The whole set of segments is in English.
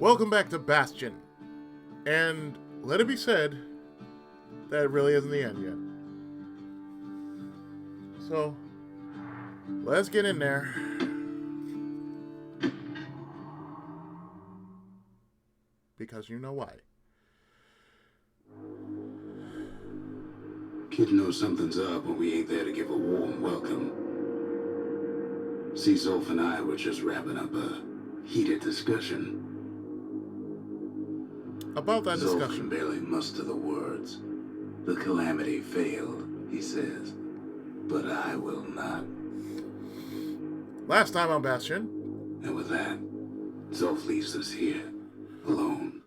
Welcome back to Bastion. And let it be said, that really isn't the end yet. So, let's get in there. Because you know why. Kid knows something's up when we ain't there to give a warm welcome. See, Zolf and I were just wrapping up a heated discussion. About that Zolf discussion. can barely muster the words. The calamity failed, he says. But I will not. Last time on Bastion. And with that, Zolf leaves us here, alone.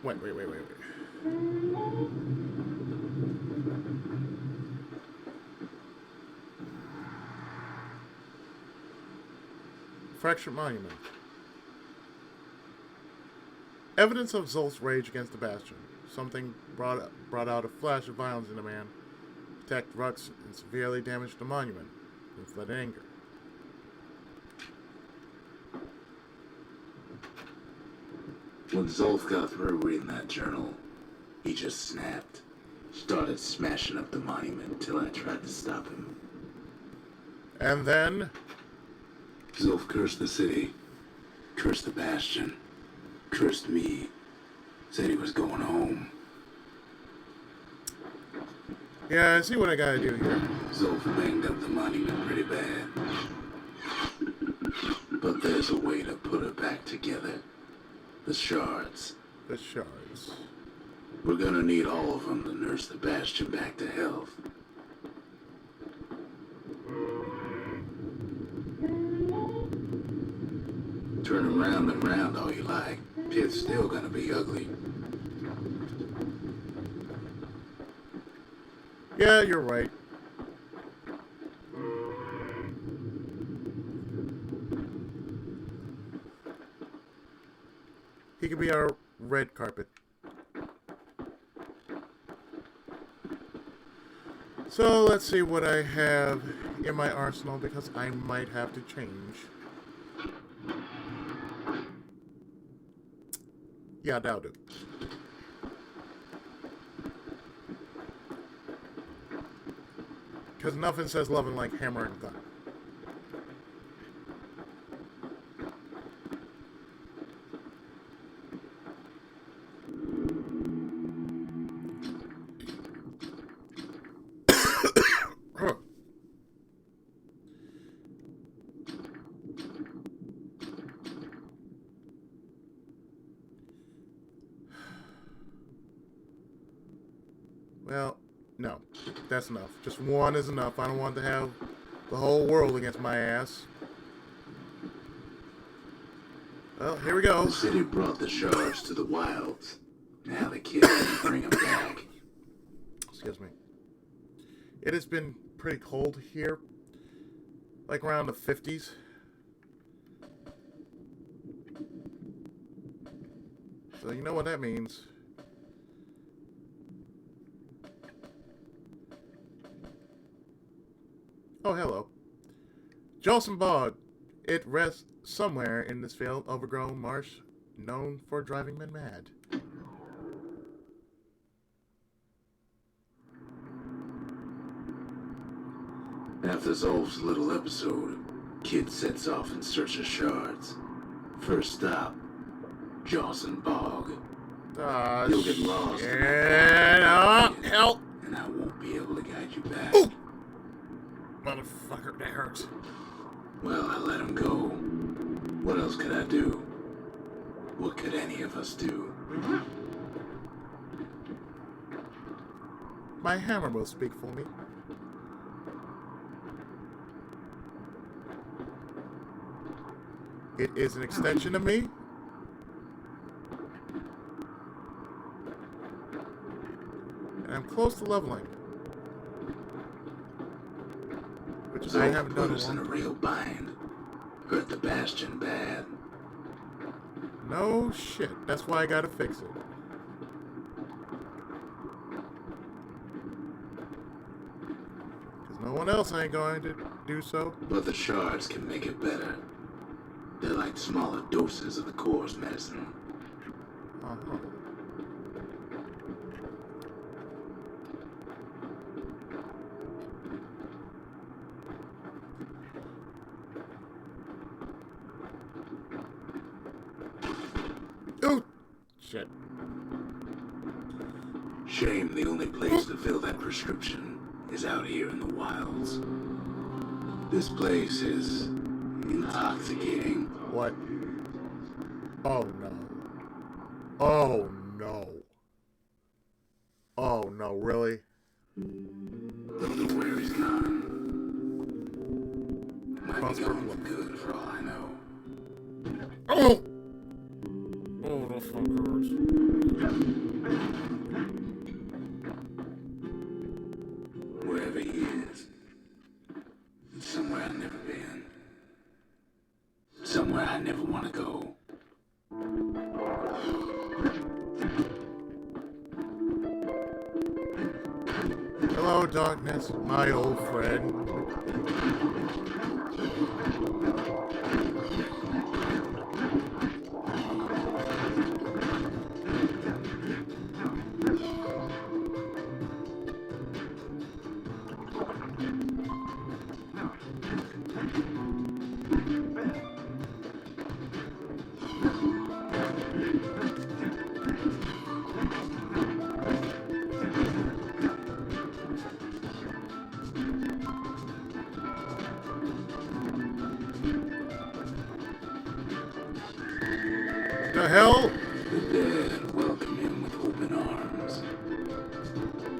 Wait. Fractured Monument. Evidence of Zolf's rage against the Bastion. Something brought out a flash of violence in the man, attacked Rux, and severely damaged the monument. He fled in anger. When Zolf got through reading that journal, he just snapped. Started smashing up the monument till I tried to stop him. And then... Zolf cursed the city, cursed the Bastion, cursed me, said he was going home. Yeah, I see what I gotta do here. Zolf banged up the monument pretty bad. But there's a way to put it back together. The shards. The shards. We're gonna need all of them to nurse the Bastion back to health. Turn around and round all you like. Pit's still gonna be ugly. Yeah, you're right. He could be our red carpet. So let's see what I have in my arsenal because I might have to change. Yeah, that'll do. Because nothing says loving like hammer and gun. Well, no. That's enough. Just one is enough. I don't want to have the whole world against my ass. Well, here we go. The city brought the shards to the wilds. Now the kid can bring them back. Excuse me. It has been pretty cold here. Like around the 50s. So you know what that means. Oh, hello. Jolson Bog. It rests somewhere in this field, overgrown marsh, known for driving men mad. After Zolf's little episode, Kid sets off in search of shards. First stop, Jolson Bog. You'll get lost. Help! And I won't be able to guide you back. Ooh. Motherfucker, that hurts. Well, I let him go. What else could I do? What could any of us do? My hammer will speak for me. It is an extension of me. And I'm close to leveling. Which I haven't done put us in a real bind. Hurt the Bastion bad. No shit. That's why I gotta fix it. Because No one else ain't going to do so. But the shards can make it better. They're like smaller doses of the core's medicine. Uh-huh. Oh, shit. Shame the only place to fill that prescription is out here in the wilds. This place is intoxicating. What? Oh no. Oh no. Oh no, really? Don't know where he's gone. Might be gone for good for all I know. Oh! Oh, that fucker hurts. Wherever he is, it's somewhere I've never been. Somewhere I never want to go. Hello, darkness, my old friend. The hell? The dead welcome him with open arms.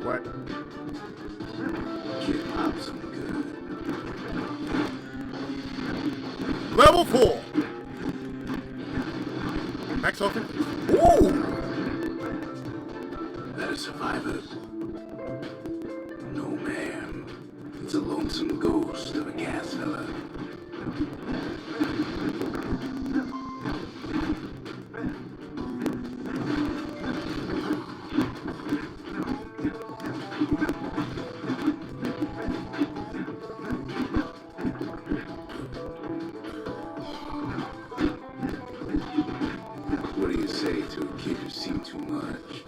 What? Kid pops him good. Level 4! Max open. Ooh! That a survivor? No, ma'am. It's a lonesome ghost of a gas fella. What do you say to a kid who's seen too much?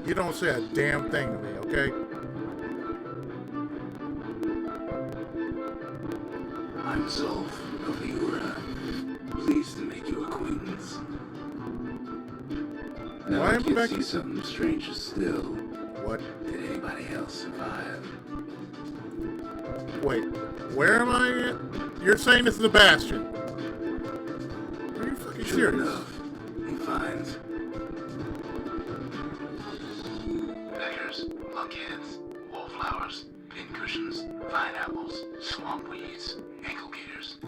You don't say a damn thing to me, okay? I'm Zolf of Ura. Pleased to make your acquaintance. Now Why I am I can back- see something stranger still. What? Did anybody else survive? Wait, where am I at? You're saying this is the Bastion. Are you fucking Sure serious? enough, he finds beggars, lunkheads, wallflowers, pincushions, vine apples, swamp weeds, ankle gaiters.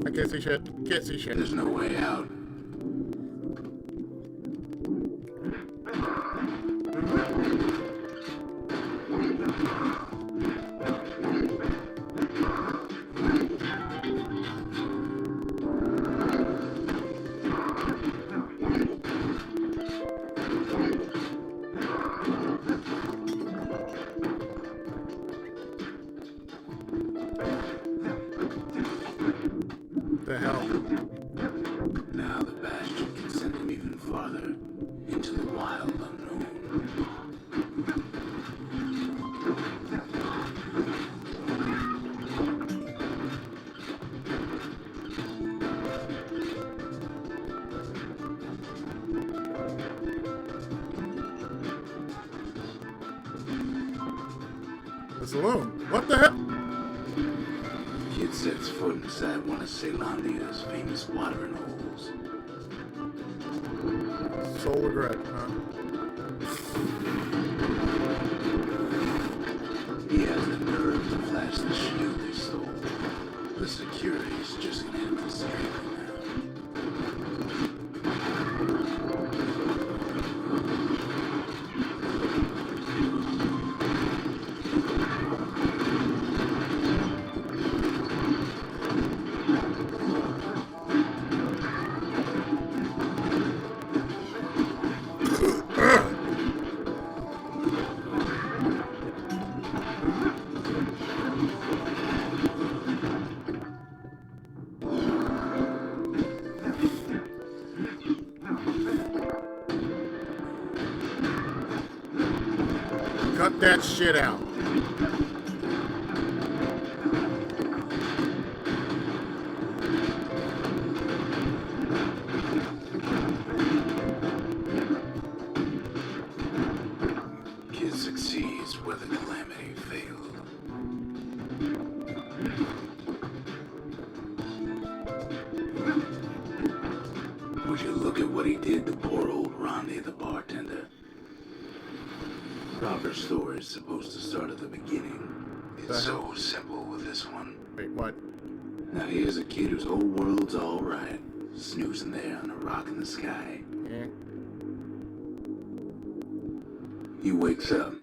I can't see shit. Can't see shit. There's no way out. The hell? Now the Bastion can send him even farther into the wild unknown. The saloon. What the hell? Kid sets foot inside one of Ceylondia's famous watering holes. Soul regret, huh? He has the nerve to flash the shield he stole. The security's just gonna have to save him now. Cut that shit out. Kid succeeds where the calamity failed. Would you look at what he did to poor old Ronnie, the bartender? Proper story is supposed to start at the beginning. It's so simple with this one. Wait, what? Now here's a kid whose whole world's alright, snoozing there on a rock in the sky. Yeah. He wakes up.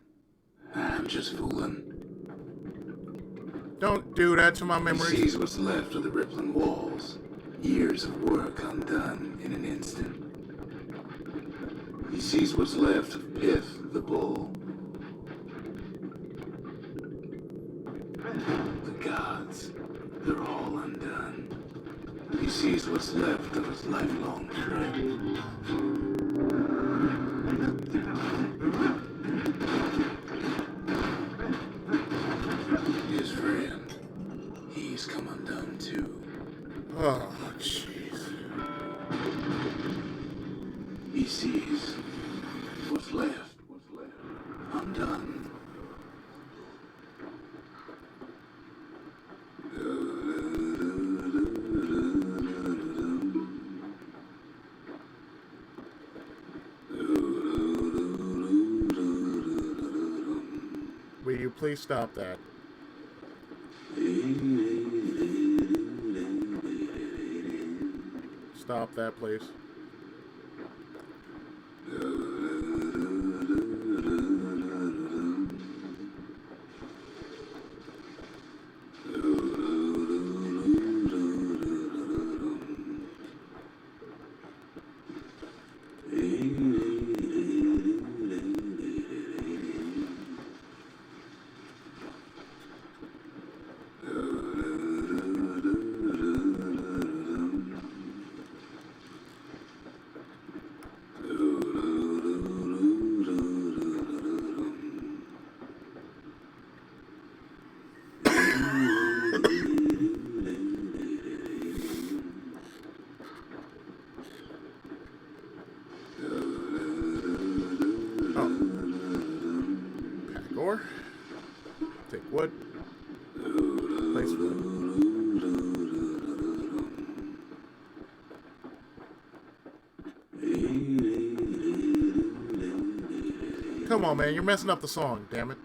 I'm just fooling. Don't do that to my He memories. sees what's left of the rippling walls. Years of work undone in an instant. He sees what's left of Piff, the bull. The gods, they're all undone. He sees what's left of his lifelong friend. His friend, he's come undone too. Oh, jeez. He sees what's left undone. Will you please stop that? Stop that, please. Take wood. Place wood. Come on, man. You're messing up the song, damn it.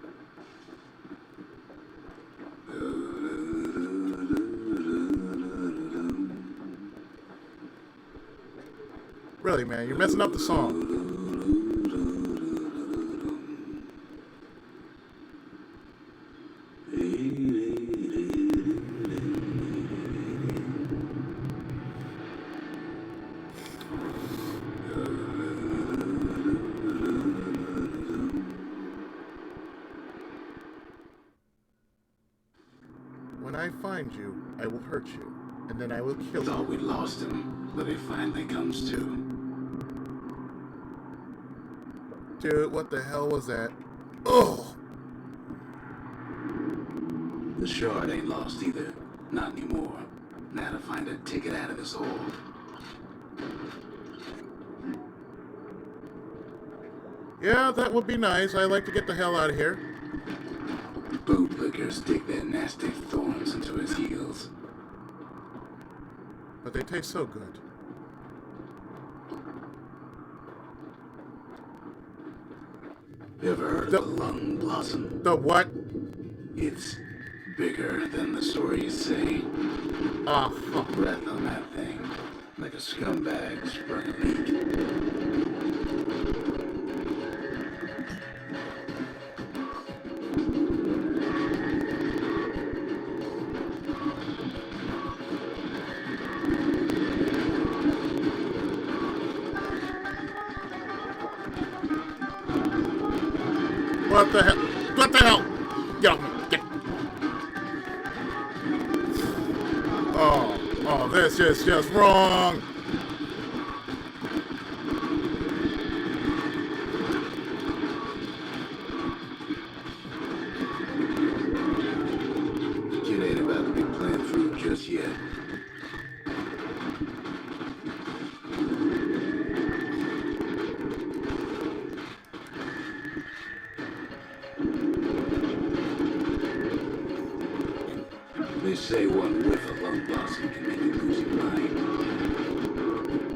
Really, man. You're messing up the song. When I find you, I will hurt you, and then I will kill you. Thought we'd lost him, but he finally comes to. Dude, what the hell was that? Oh! The shard ain't lost either. Not anymore. Now to find a ticket out of this hole. Yeah, that would be nice. I'd like to get the hell out of here. Bootlickers dig their nasty thorns into his heels. But they taste so good. You ever heard of the lung blossom? The what? It's bigger than the stories say. Oh, fuck. Breath on that thing, like a scumbag sprung a leak. What the hell? What the hell? Get off me. Get. Oh, this is just wrong. They say one whiff of lung blossom can make you lose your mind.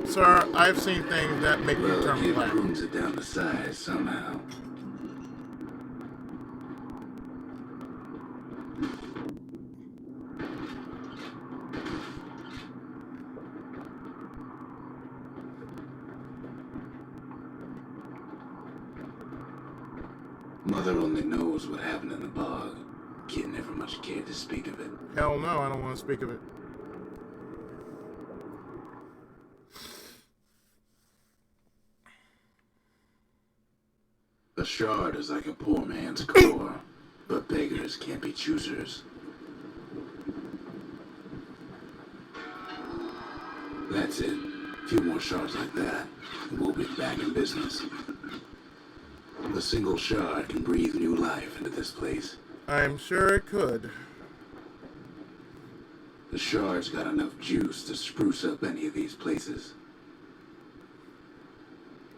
Sir, I've seen things that make me Well, turn it black. prunes it down to size somehow. Mother only knows what happened in the bog. Kid never much cared to speak of it. Hell no, I don't want to speak of it. A shard is like a poor man's core, but beggars can't be choosers. That's it. A few more shards like that, and we'll be back in business. A single shard can breathe new life into this place. I'm sure it could. The shard's got enough juice to spruce up any of these places.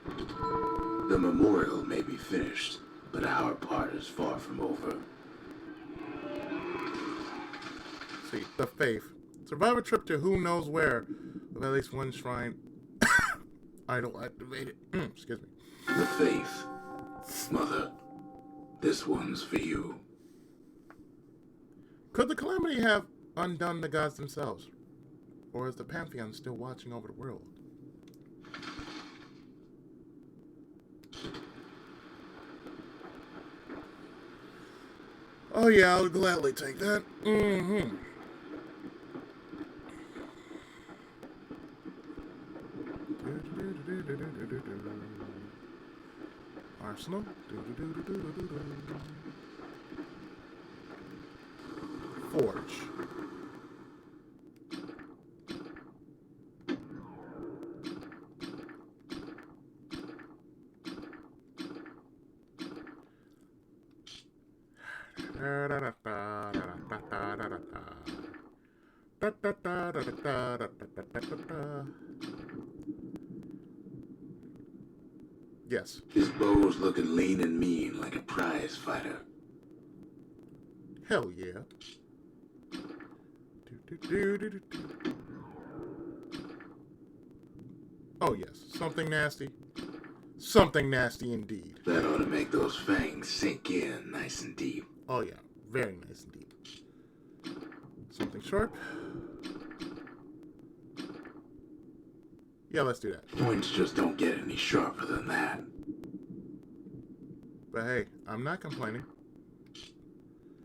The memorial may be finished, but our part is far from over. See, the faith. Survive a trip to who knows where, with at least one shrine idol activated. Excuse me. The faith. Mother, this one's for you. Could the calamity have undone the gods themselves? Or is the Pantheon still watching over the world? Oh yeah, I'll gladly take that. Arsenal. Forge. Yes. His bow's looking lean and mean like a prize fighter. Hell yeah. Oh yes, something nasty. Something nasty indeed. That ought to make those fangs sink in nice and deep. Oh yeah, very nice indeed. Something sharp. Yeah, let's do that. Points just don't get any sharper than that. But hey, I'm not complaining.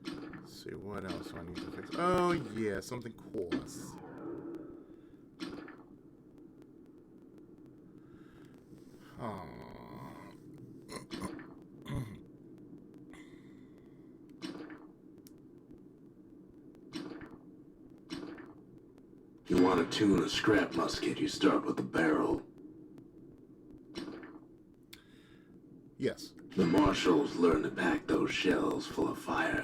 Let's see, what else do I need to fix? Oh yeah, something coarse. Oh. You want to tune a scrap musket, you start with the barrel. Yes. The marshals learn to pack those shells full of fire.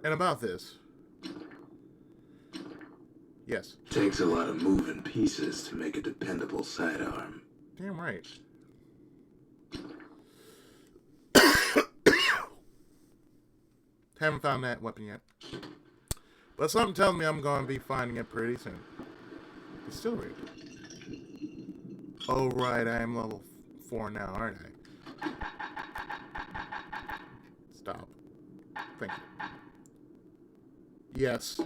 And about this. Yes. Takes a lot of moving pieces to make a dependable sidearm. Damn right. Haven't found that weapon yet. But something tells me I'm going to be finding it pretty soon. Distillery. Oh, right. I am level 4 now, aren't I? Stop. Thank you. Yes.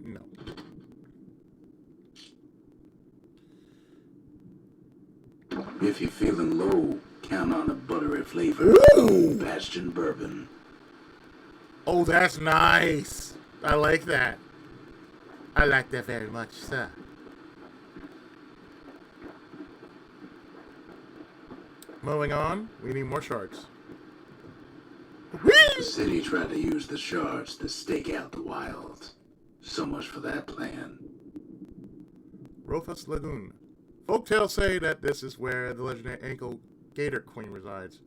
No. If you're feeling low, count on a buttery flavor. Ooh! Bastion bourbon. Oh, that's nice. I like that. I like that very much, sir. Moving on, we need more shards. The city tried to use the shards to stake out the wilds. So much for that plan. Rufus Lagoon. Folktales say that this is where the legendary ankle gator queen resides.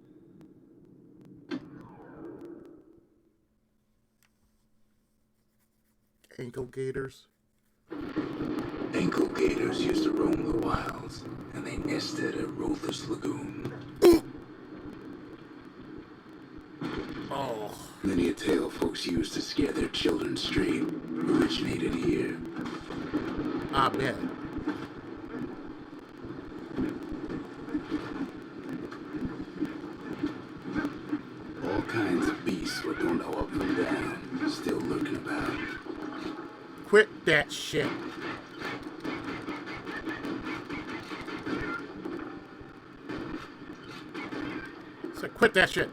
Ankle gators? Ankle gators used to roam the wilds, and they nested at Rufus Lagoon. Oh. Many a tale folks used to scare their children straight originated here. I bet. All kinds of beasts what don't know up from down, still lurking about. Quit that shit. So quit that shit.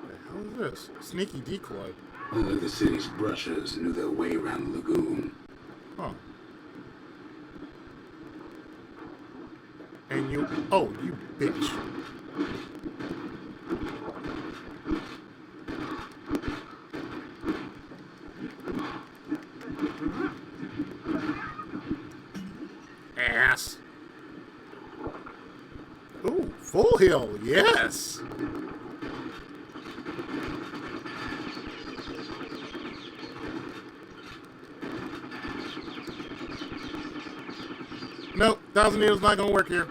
What the hell is this? Sneaky decoy. Only the city's brushers knew their way around the lagoon. Huh. And you... Oh, you bitch. Ass. Ooh, full hill, yes. Nope, 1,000 needles not gonna work here.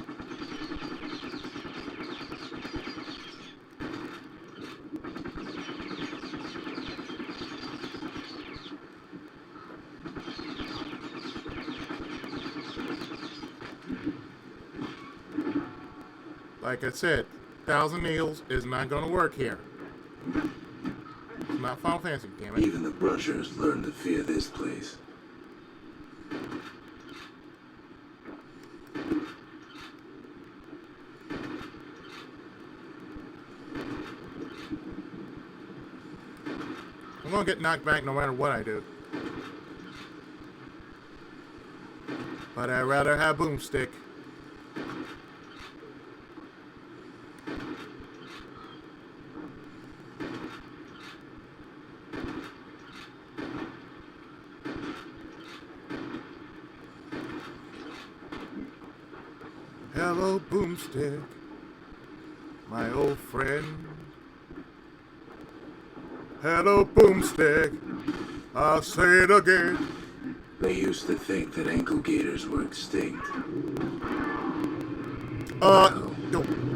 Like I said, 1,000 needles is not gonna work here. It's not Final Fantasy, damn it. Even the brushers learned to fear this place. I'm gonna get knocked back no matter what I do. But I'd rather have boomstick. Hello, boomstick, my old friend. Hello, boomstick, I'll say it again. They used to think that ankle gators were extinct. No.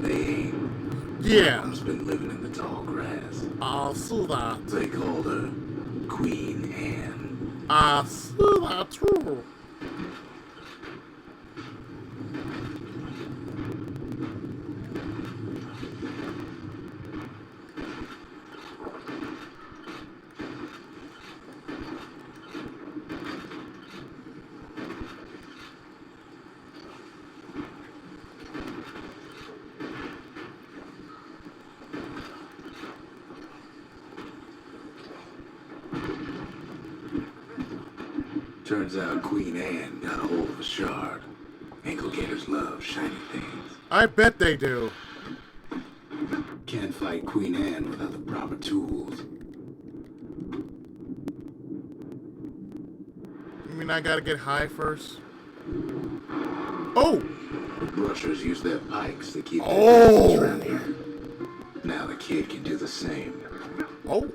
They ain't. Yeah. Mom's been living in the tall grass. I see that. They called her Queen Anne. I see that too. Turns out Queen Anne got a hold of a shard. Ankle gators love shiny things. I bet they do. Can't fight Queen Anne without the proper tools. You mean I gotta get high first? Oh! The brushers use their pikes to keep their Oh! distance around here. Now the kid can do the same. Oh.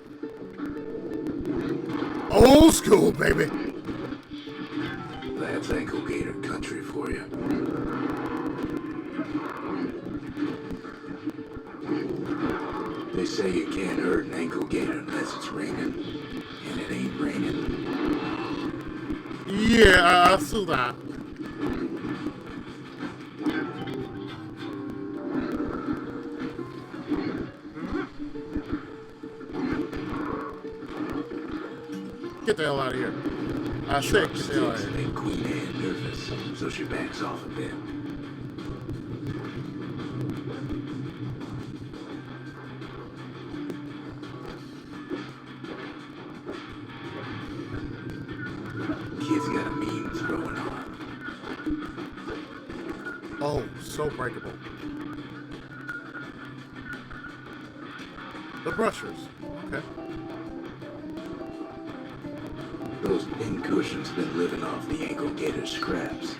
Old school, baby. That's ankle gator country for you. They say you can't hurt an ankle gator unless it's raining. And it ain't raining. Yeah, I see that. Get the hell out of here. I say, get the hell out of here. Make Queen Anne nervous, so she backs off a bit. Kid's got a means growing on. Oh, so breakable. The brushers. Okay. Those pin cushions have been living off the ankle gator scraps.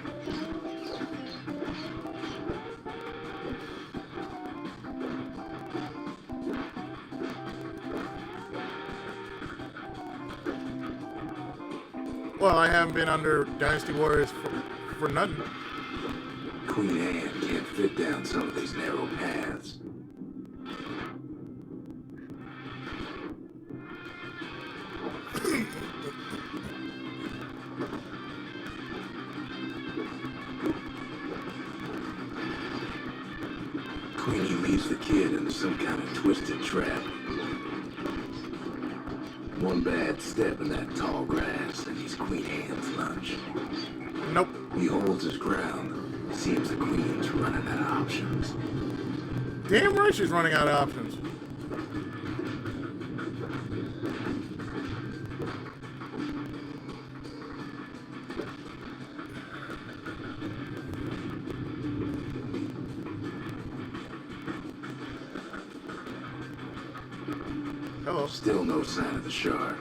Well, I haven't been under Dynasty Warriors for nothing. Queen Anne can't fit down some of these narrow paths. Queenie leaves the kid in some kind of twisted trap. One bad step in that tall grass and he's Queen Anne's lunch. Nope. He holds his ground. Seems the Queen's running out of options. Damn right she's running out of options. Hello. Still no sign of the shard.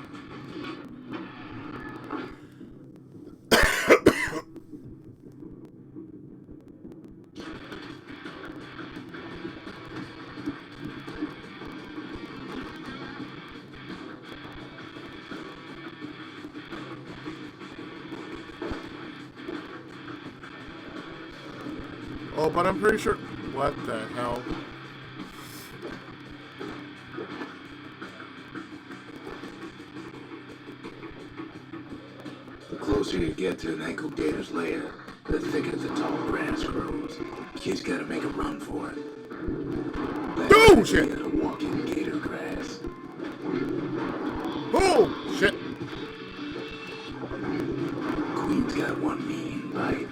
Oh, but I'm pretty sure. What the hell? The closer you get to an ankle gator's lair, the thicker the tall grass grows. Kid's gotta make a run for it. Oh, shit! A walking gator grass. Oh, shit! Queen's got one mean bite.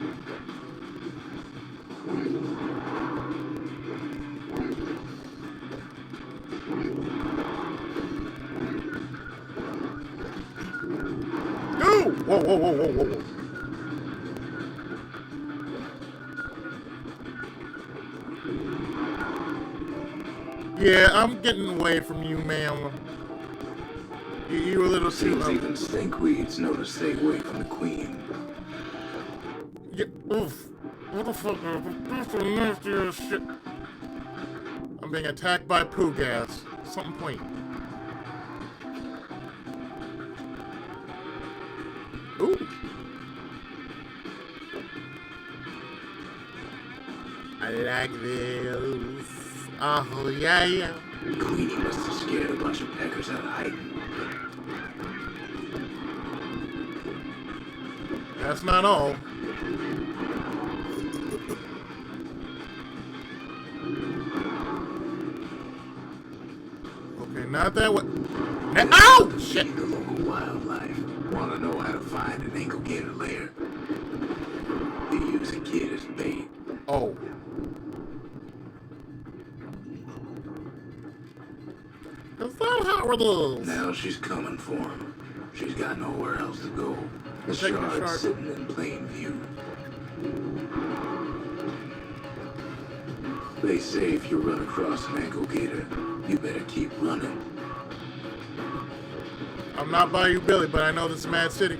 No! Whoa, whoa, whoa, whoa, whoa. Yeah, I'm getting away from you, ma'am. You were a little too... Seems even stinkweeds know to stay away from the Queen. Yeah, oof. What the fuck? That's the nastiest shit. I'm being attacked by poo gas. Something point. Ooh. I like this. Oh, yeah, yeah. Queenie must have scared a bunch of peckers out of hiding. That's not all. Okay, not that way. Oh, shit! The local wildlife want to know how to find an ankle gator lair. They use a kid as bait. Oh. Is that how it is? Now she's coming for him. She's got nowhere else to go. The Take the shard's shark. sitting in plain view. They say if you run across an ankle gator, you better keep running. I'm not Bayou Billy, but I know this is Mad City.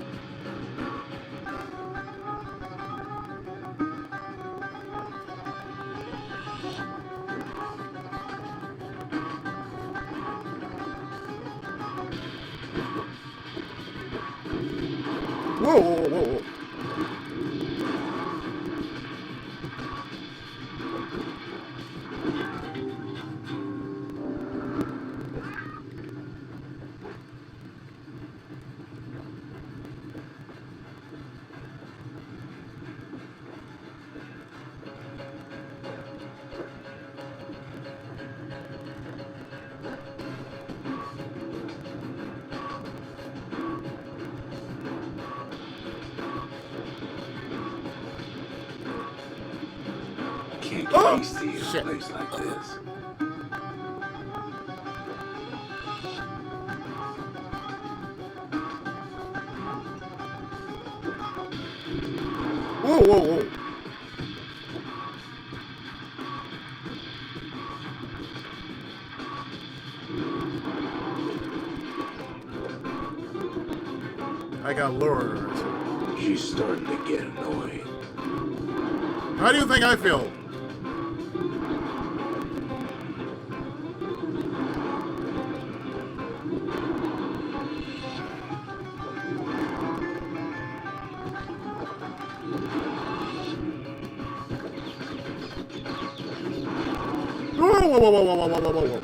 Whoa, whoa, whoa, whoa. Can't Oh, get hasty in a shit. place like this. Whoa, whoa, whoa. I got lured. She's starting to get annoying. How do you think I feel? Whoa, whoa, whoa, whoa, whoa, whoa, whoa, whoa.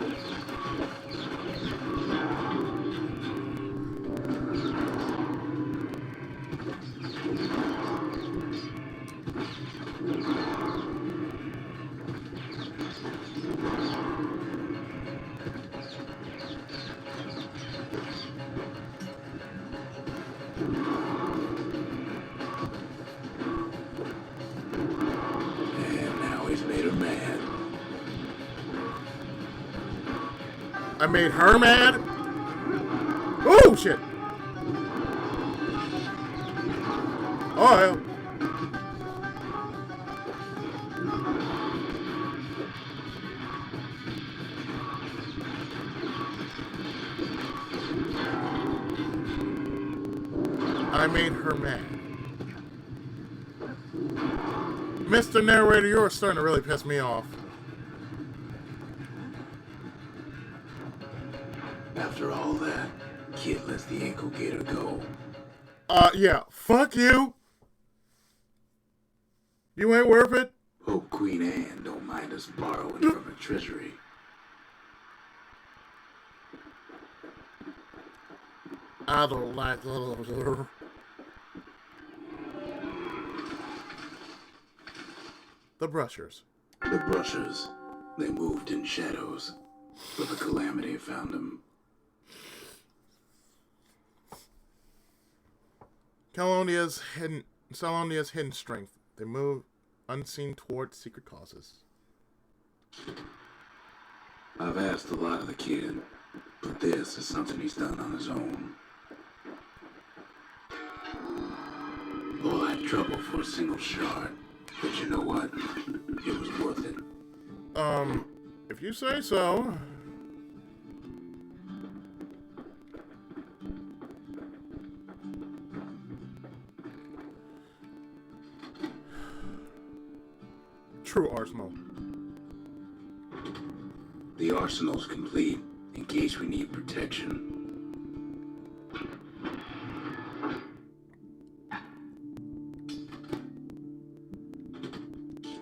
And now he's made her mad. I made her mad? Oh, shit. Oh, hell. I made her mad. Mr. Narrator, you're starting to really piss me off. After all that, Kid lets the ankle gator go. Yeah. Fuck you. You ain't worth it. Hope Queen Anne don't mind us borrowing from her treasury. I don't like her. The Brushers. The Brushers, they moved in shadows, but the calamity found them. Salonia's hidden strength. They move unseen toward secret causes. I've asked a lot of the kid, but this is something he's done on his own. All that trouble for a single shard, but you know what? It was worth it. If you say so. True arsenal. The arsenal's complete in case we need protection.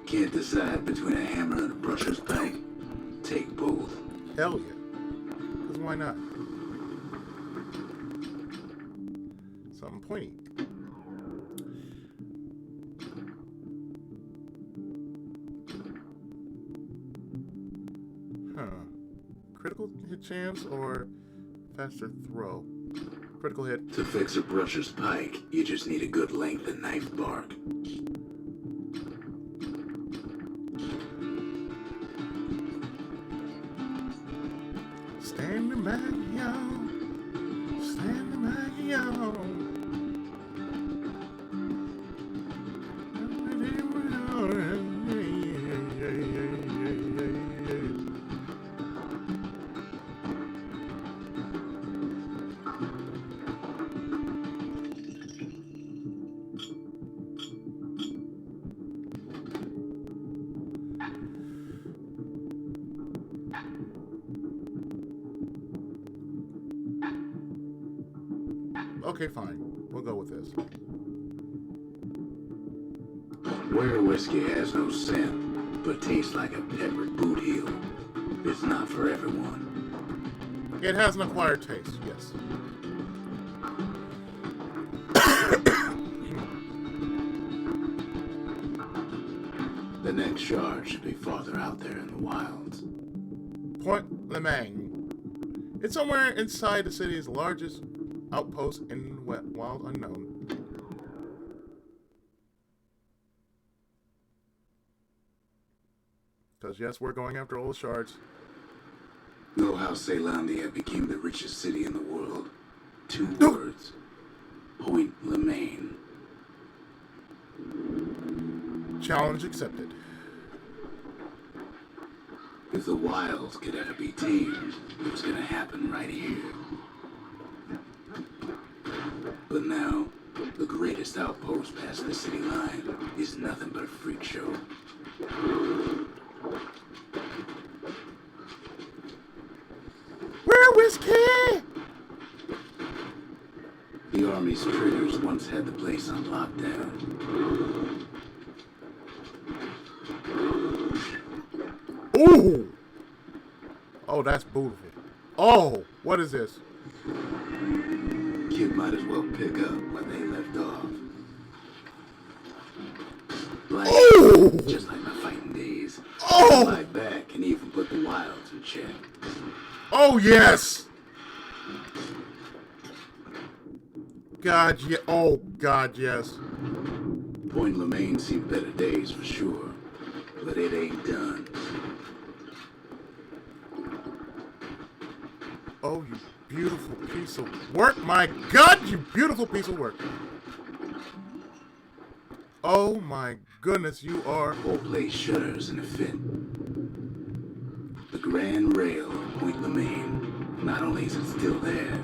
Can't decide between a hammer and a brusher's pike. Take both. Hell yeah. Because why not? Something pointy. Huh. Critical hit chance or faster throw? Critical hit. To fix a brusher's pike, you just need a good length of knife bark. Standing back, y'all. Standing back, y'all. Okay, fine. We'll go with this. Where whiskey has no scent, but tastes like a peppered boot heel, it's not for everyone. It has an acquired taste, yes. The next shard should be farther out there in the wilds. Point Lemang. It's somewhere inside the city's largest outpost in wild unknown. Because yes, we're going after all the shards. Know how Celandia became the richest city in the world? 2 words. Point Lemaine. Challenge accepted. If the wilds could ever be tamed, it was gonna happen right here. But now, the greatest outpost past the city line is nothing but a freak show. We're whiskey! The Army's triggers once had the place on lockdown. Ooh! Oh, that's beautiful. Oh, what is this? Kid might as well pick up where they left off. Like, Ooh! just like my fighting days. Oh! Lie back and even put the wilds in check. Oh, yes! God, yeah. Oh, God, yes. Point Lemaine seen better days for sure, but it ain't done. Oh, you beautiful piece of work. My God, you beautiful piece of work. Oh, my goodness, you are... Whole place shudders in a fit. The Grand Rail of Point Lemaine, not only is it still there,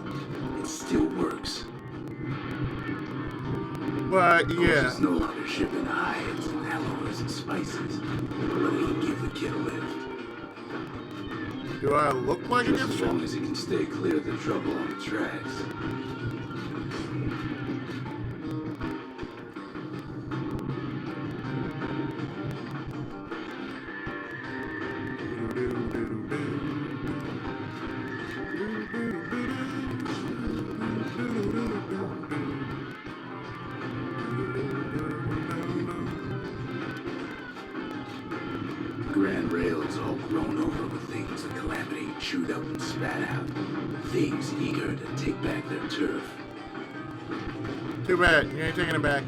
it still works. But, yeah. It's no longer shipping hides and alloys and spices, but it can give the kid a lift. Do I look like a Just as long dipshit? as he can stay clear of the trouble on the tracks. Grand Rail's all grown over with things the Calamity chewed up and spat out. Things eager to take back their turf. Too bad. You ain't taking it back.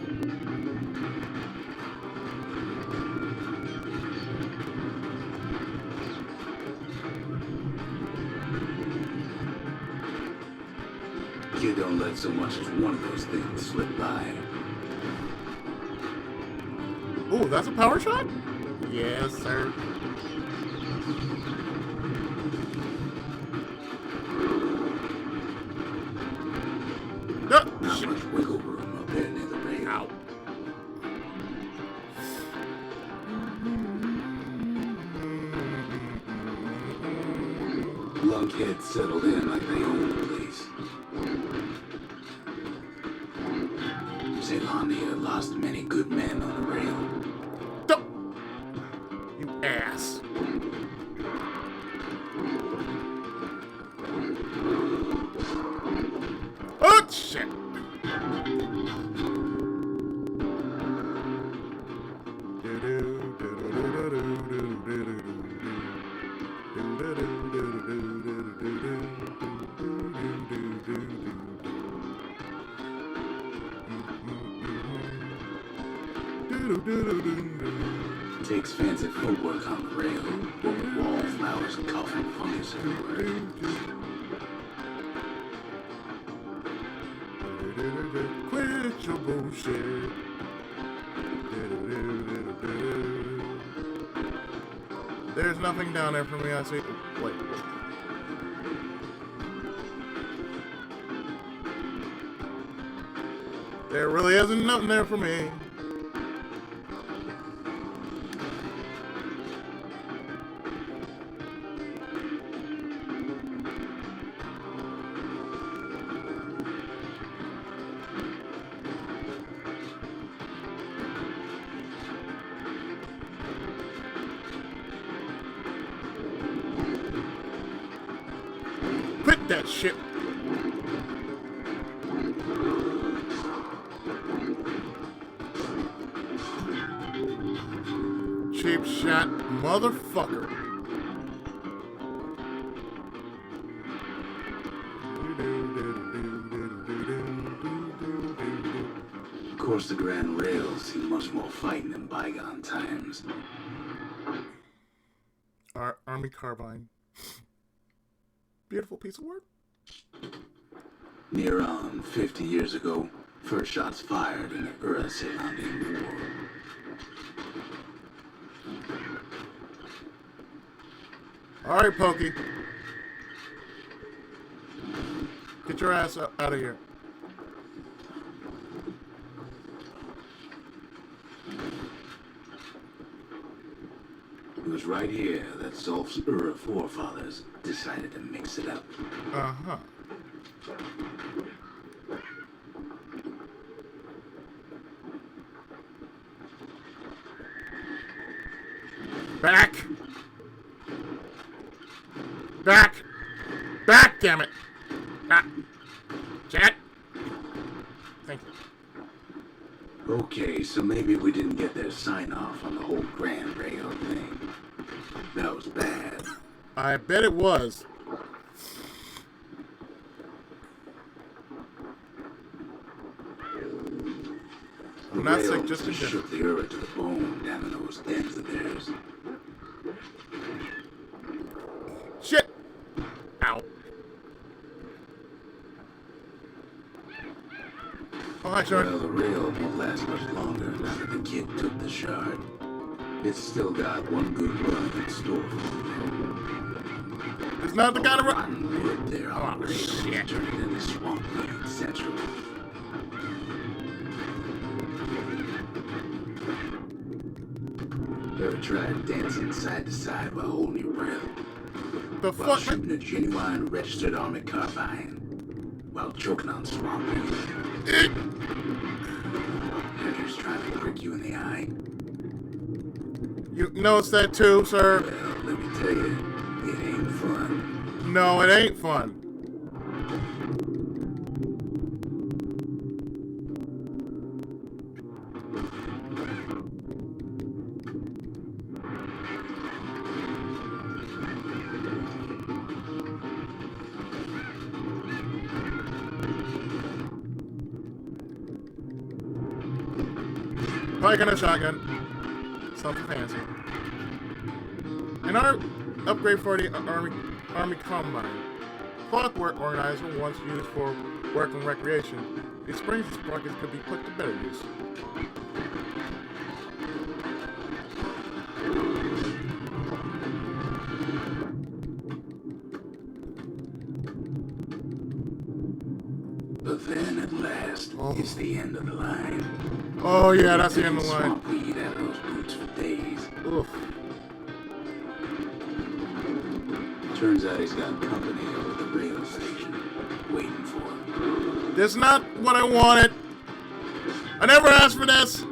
Kid don't let so much as one of those things slip by. Ooh, that's a power shot? Yes, sir. Not much wiggle room up there near the rail. Ow. Lunkheads settled in like they own the place. Zelandia lost many good men on the rail. You ass. Oh, shit. Takes fancy footwork on the rail, with wallflowers and coughing fungus everywhere. Quit your bullshit. There's nothing down there for me, I see. Wait. There really isn't nothing there for me. Quit that shit. Cheap shot motherfucker. Of course, the Grand Rail's seen much more fighting in bygone times. Our Army Carbine. Beautiful piece of work. Near on 50 years ago, first shots fired in the Zelandian War. Alright, Pokey. Get your ass out of here. right here that Zolf's Ura forefathers decided to mix it up. Uh-huh. Back! Back! Back, damn it! Ah. Chat! Thank you. Okay, so maybe we didn't get their sign-off on the whole Grand Rail thing. That was bad. I bet it was. I'm not sick, just in general. Shook the Ura to the bone down in those dens of theirs. Shit! Ow. Oh, hi, Shard. Well, the rail won't last much longer now that the kid took the shard. It's still got one good run in store for it. It's not the kind of rotten wood there on Oh, the rail. shit. Turn it into swampland central. Ever tried dancing side to side while holding your breath? The While fuck? shooting a genuine registered army carbine? While choking on swampland? Hackers trying to prick you in the eye? You notice that too, sir? Well, let me tell you, it ain't fun. No, it ain't fun. Probably got a shotgun. Something fancy. An upgrade for the Army Combine. Clockwork organizer once used for work and recreation. These springs and sprockets could be put to better use. But then at last, it's the end of the line. Oh yeah, that's the end of the line. Swamp weed out of those boots for days. Oof. Turns out he's got company over at the rail station, waiting for him. That's not what I wanted. I never asked for this.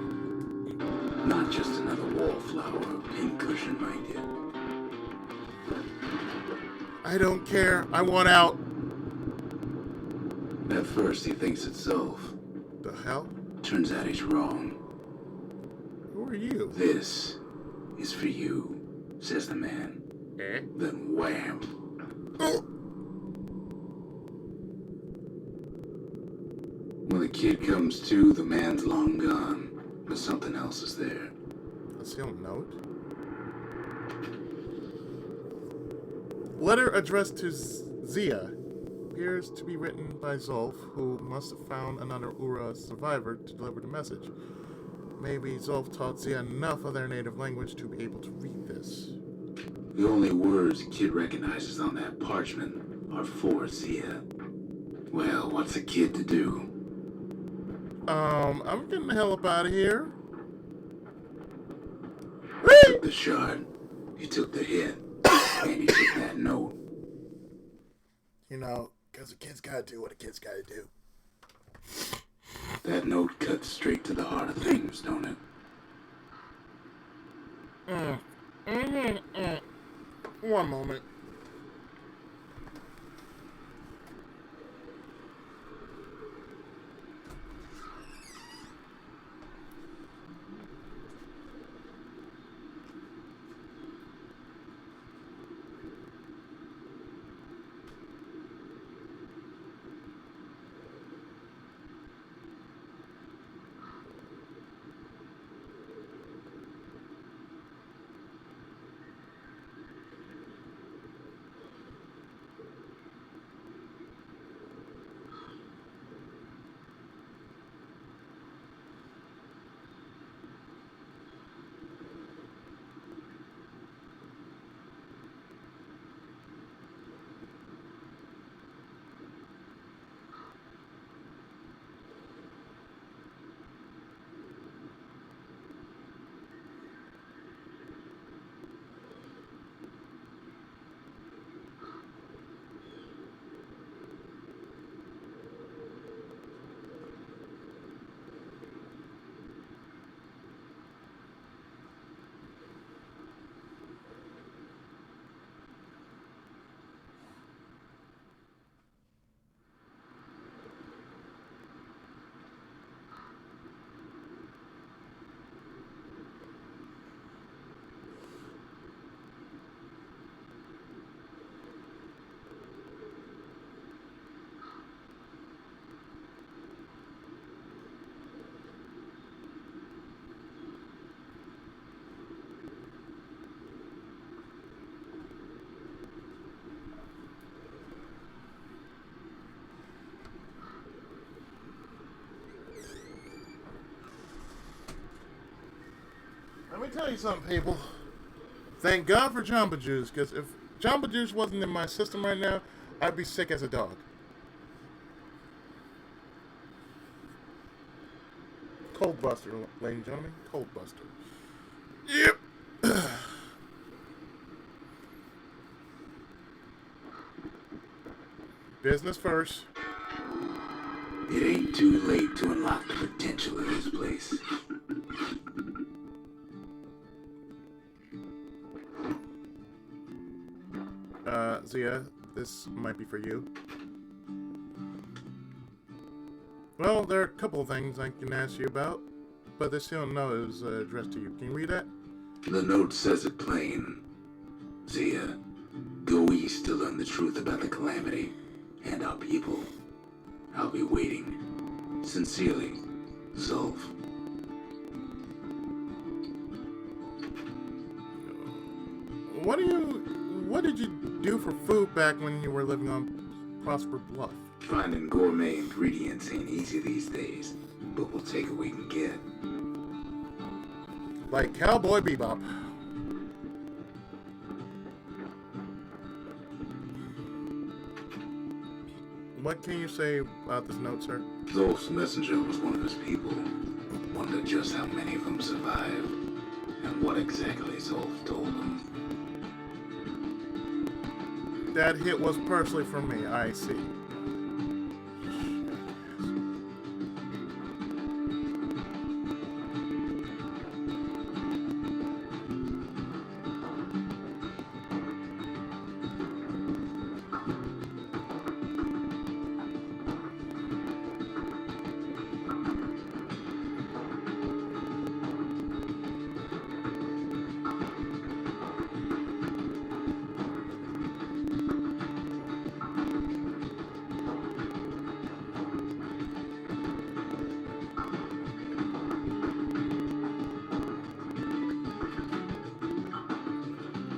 Not just another wallflower or pincushion, mind you. I don't care. I want out. At first he thinks it's Zolf. The hell? Turns out he's wrong. Who are you? This is for you, says the man. Eh? Then wham. Oh. When the kid comes to, the man's long gone. But something else is there. A sealed note. Letter addressed to Zia. Appears to be written by Zolf, who must have found another Ura survivor to deliver the message. Maybe Zolf taught Zia enough of their native language to be able to read this. The only words the kid recognizes on that parchment are for Zia. Well, what's a kid to do? I'm getting the hell up out of here. He took the shard, he took the hit, and he took that note. You know, because a kid's gotta do what a kid's gotta do. That note cuts straight to the heart of things, don't it? One moment. me tell you something, people. Thank God for Jamba Juice, because if Jamba Juice wasn't in my system right now, I'd be sick as a dog. Cold Buster, ladies and gentlemen. Cold Buster. Yep. Business first. It ain't too late to unlock the potential of this place. Zia, this might be for you. Well, there are a couple of things I can ask you about, but this still note is addressed to you. Can you read that? The note says it plain. Zia, go east to learn the truth about the calamity and our people. I'll be waiting. Sincerely, Zolf. What did you do for food back when you were living on Prosper Bluff? Finding gourmet ingredients ain't easy these days, but we'll take what we can get. Like Cowboy Bebop. What can you say about this note, sir? Zolf's messenger was one of his people. Wonder just how many of them survived, and what exactly Zolf told them. That hit was personally for me, I see.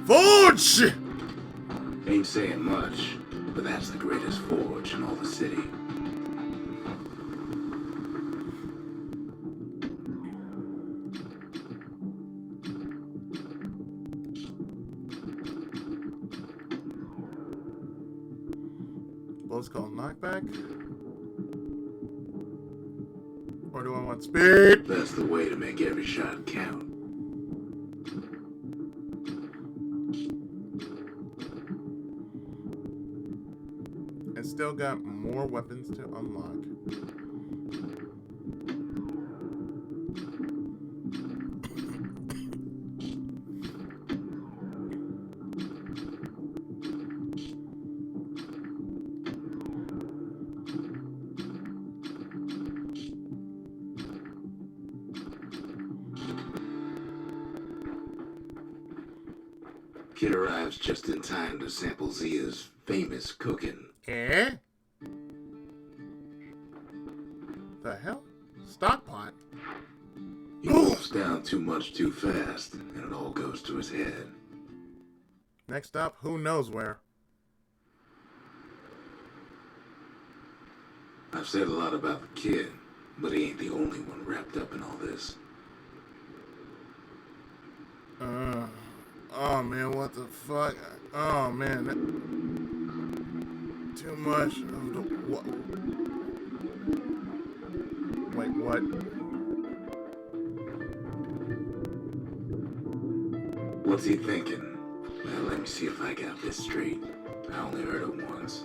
Forge! Ain't saying much, but that's the greatest forge in all the city. Let's call knockback. Or do I want speed? That's the way to make every shot count. And still got more weapons to unlock. Kid arrives just in time to sample Zia's famous cooking. Eh? The hell? Stockpot? He wolfs down too much too fast, and it all goes to his head. Next stop, who knows where? I've said a lot about the kid, but he ain't the only one wrapped up in all this. Oh man, what the fuck? Oh man, too much of the what? Wait, what? What's he thinking? Well, let me see if I got this straight. I only heard it once.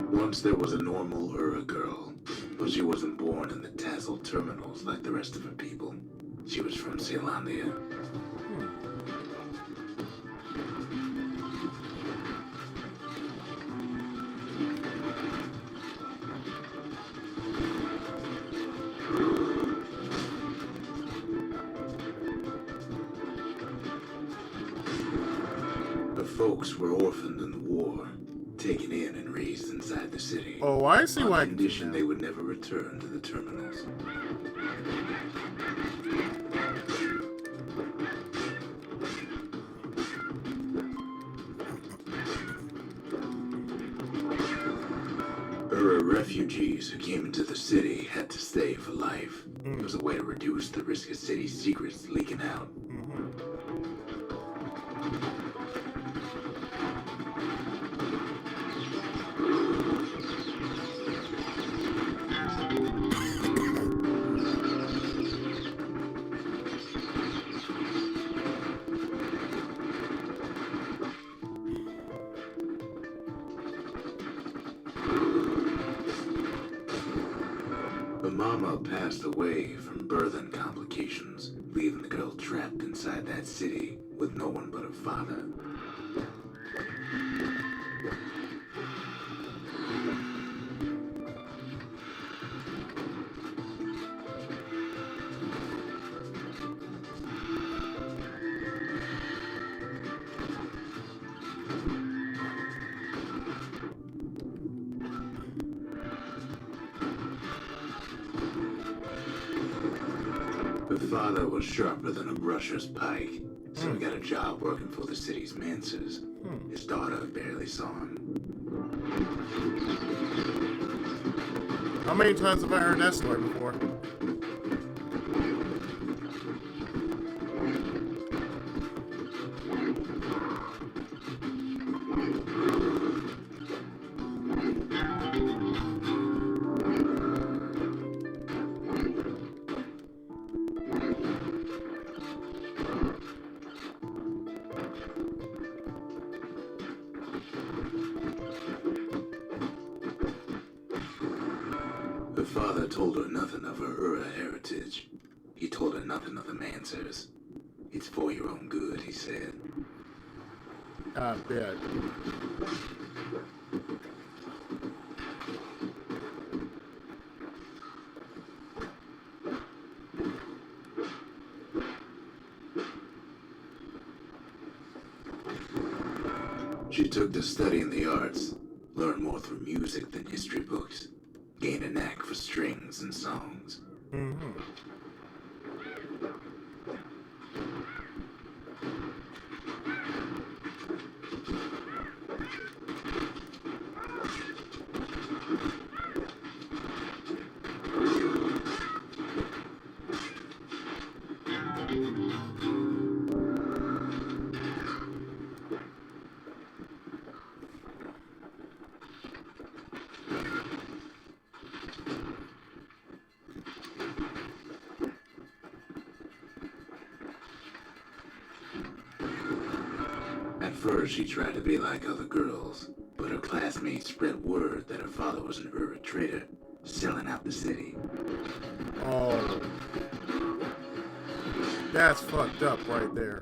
Once there was a normal Ura girl, but she wasn't born in the Tassel terminals like the rest of her people. She was from Zealandia. Her folks were orphaned in the war, taken in and raised inside the city. Oh, I see why. On condition they would never return to the terminals. Ura refugees who came into the city had to stay for life. It was a way to reduce the risk of city secrets leaking out. Her mama passed away from birthing complications, leaving the girl trapped inside that city with no one but her father. Her father was sharper than a brusher's pike, so he got a job working for the city's manses. His daughter barely saw him. How many times have I heard that story before? Her father told her nothing of her Ura heritage. He told her nothing of the Mansers. It's for your own good, he said. I bet. She took to studying the arts, learned more through music than history books, gained a knack for strings and songs. At first, she tried to be like other girls, but her classmates spread word that her father was an Ura trader, selling out the city. Oh. That's fucked up right there.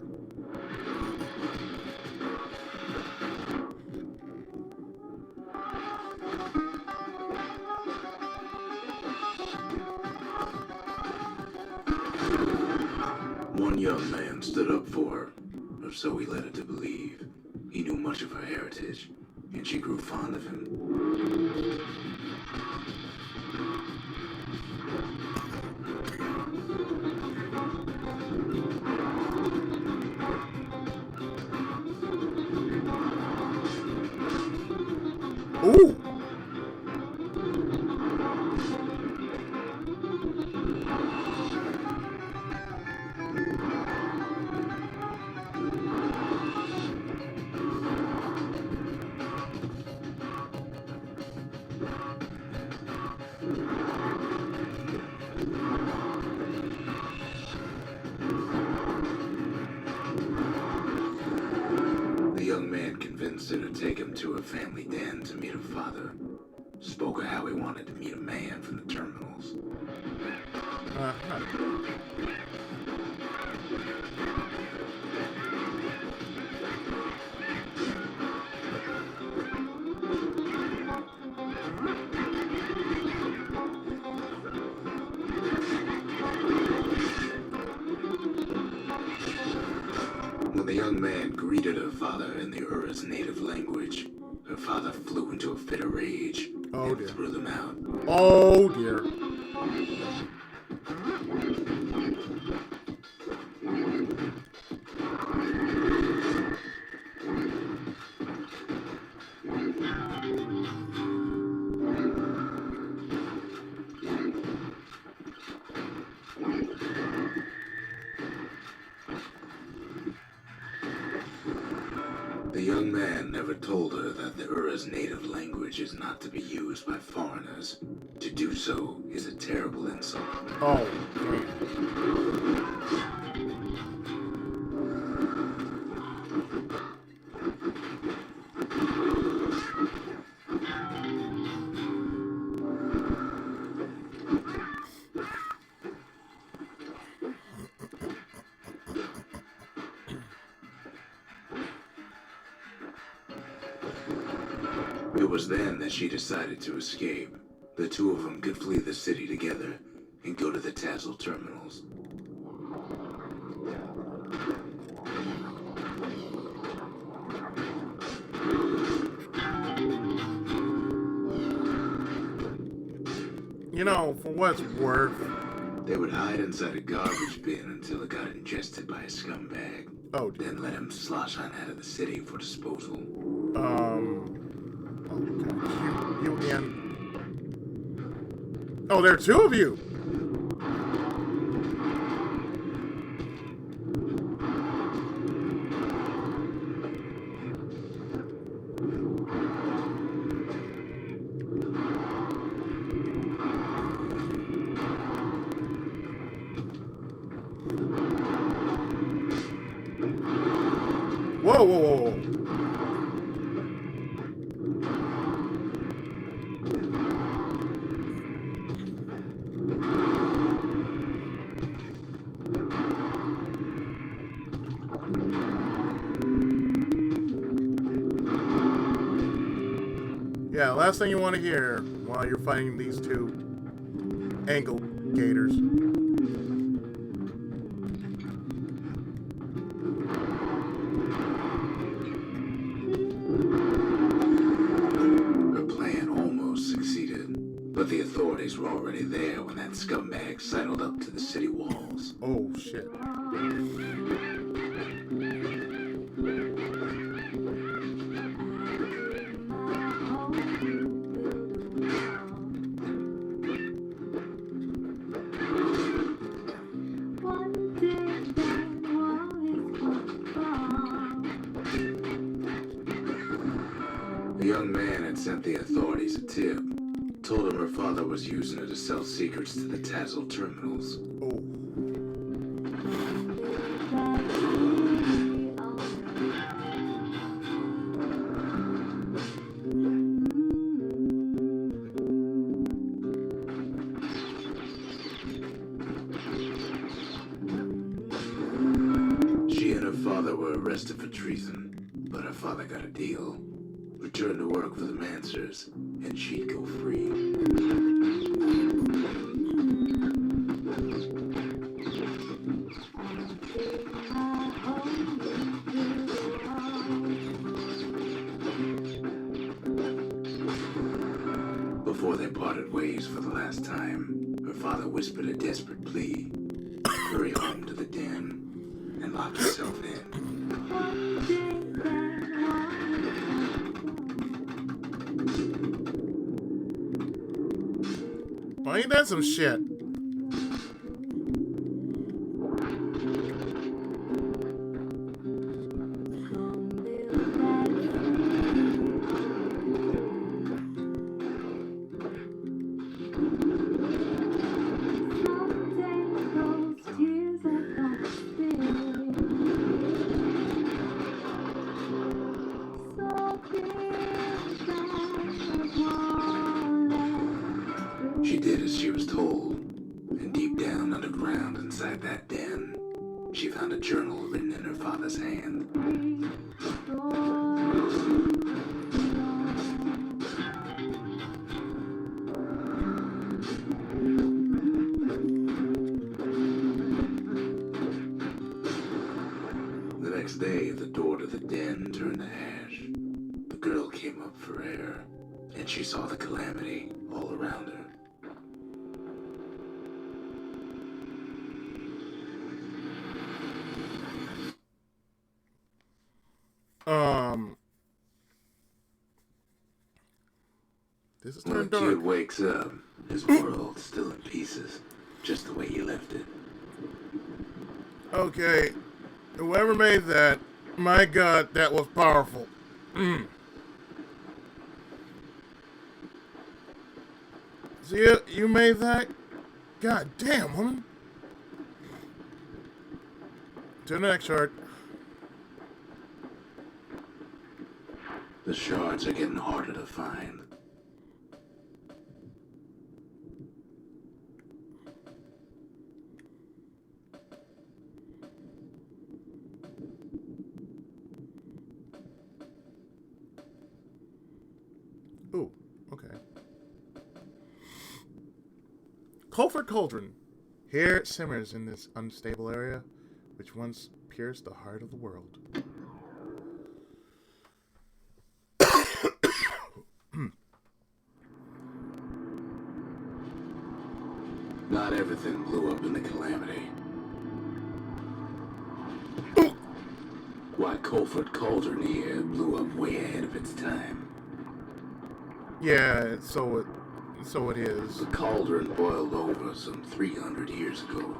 One young man stood up for her, or so he led her to believe. He knew much of her heritage, and she grew fond of him. Ooh. The young man convinced her to take him to her family den to meet her father. Spoke of how he wanted to meet a man from the terminals. When the young man greeted her father in the Ura's native language, her father flew into a fit of rage and threw them out. Oh dear. young man never told her that the Ura's native language is not to be used by foreigners. To do so is a terrible insult. Oh, It was then that she decided to escape. The two of them could flee the city together and go to the Tassel terminals. you know, for what it's worth. They would hide inside a garbage bin until it got ingested by a scumbag. Oh, Then let him slosh on out of the city for disposal. Oh, God. You again. Oh, there are two of you. Whoa, whoa, whoa, whoa. Yeah, last thing you want to hear while you're fighting these two ankle gators. Her plan almost succeeded, but the authorities were already there when that scumbag sidled up to the city walls. Oh, shit. The young man had sent the authorities a tip. Told him her father was using her to sell secrets to the Tassel terminals. Oh. She and her father were arrested for treason, but her father got a deal. Return to work for the Mansers, and she'd go free. Before they parted ways for the last time, her father whispered a desperate plea. Hurry home to the den and lock yourself in. Well, ain't that some shit? She did as she was told, and deep down underground inside that den, she found a journal written in her father's hand. The next day, the door to the den turned to ash. The girl came up for air, and she saw the calamity all around her. This is When the turned dark. kid wakes up, his world's still in pieces, just the way he left it. Okay, whoever made that, my God, that was powerful. See, you made that? God damn, woman. To the next shard. The shards are getting harder to find. Ooh, okay. Culford Cauldron. Here it simmers in this unstable area, which once pierced the heart of the world. Not everything blew up in the calamity. Why, Colford Cauldron here blew up way ahead of its time. Yeah, so it is. The cauldron boiled over some 300 years ago.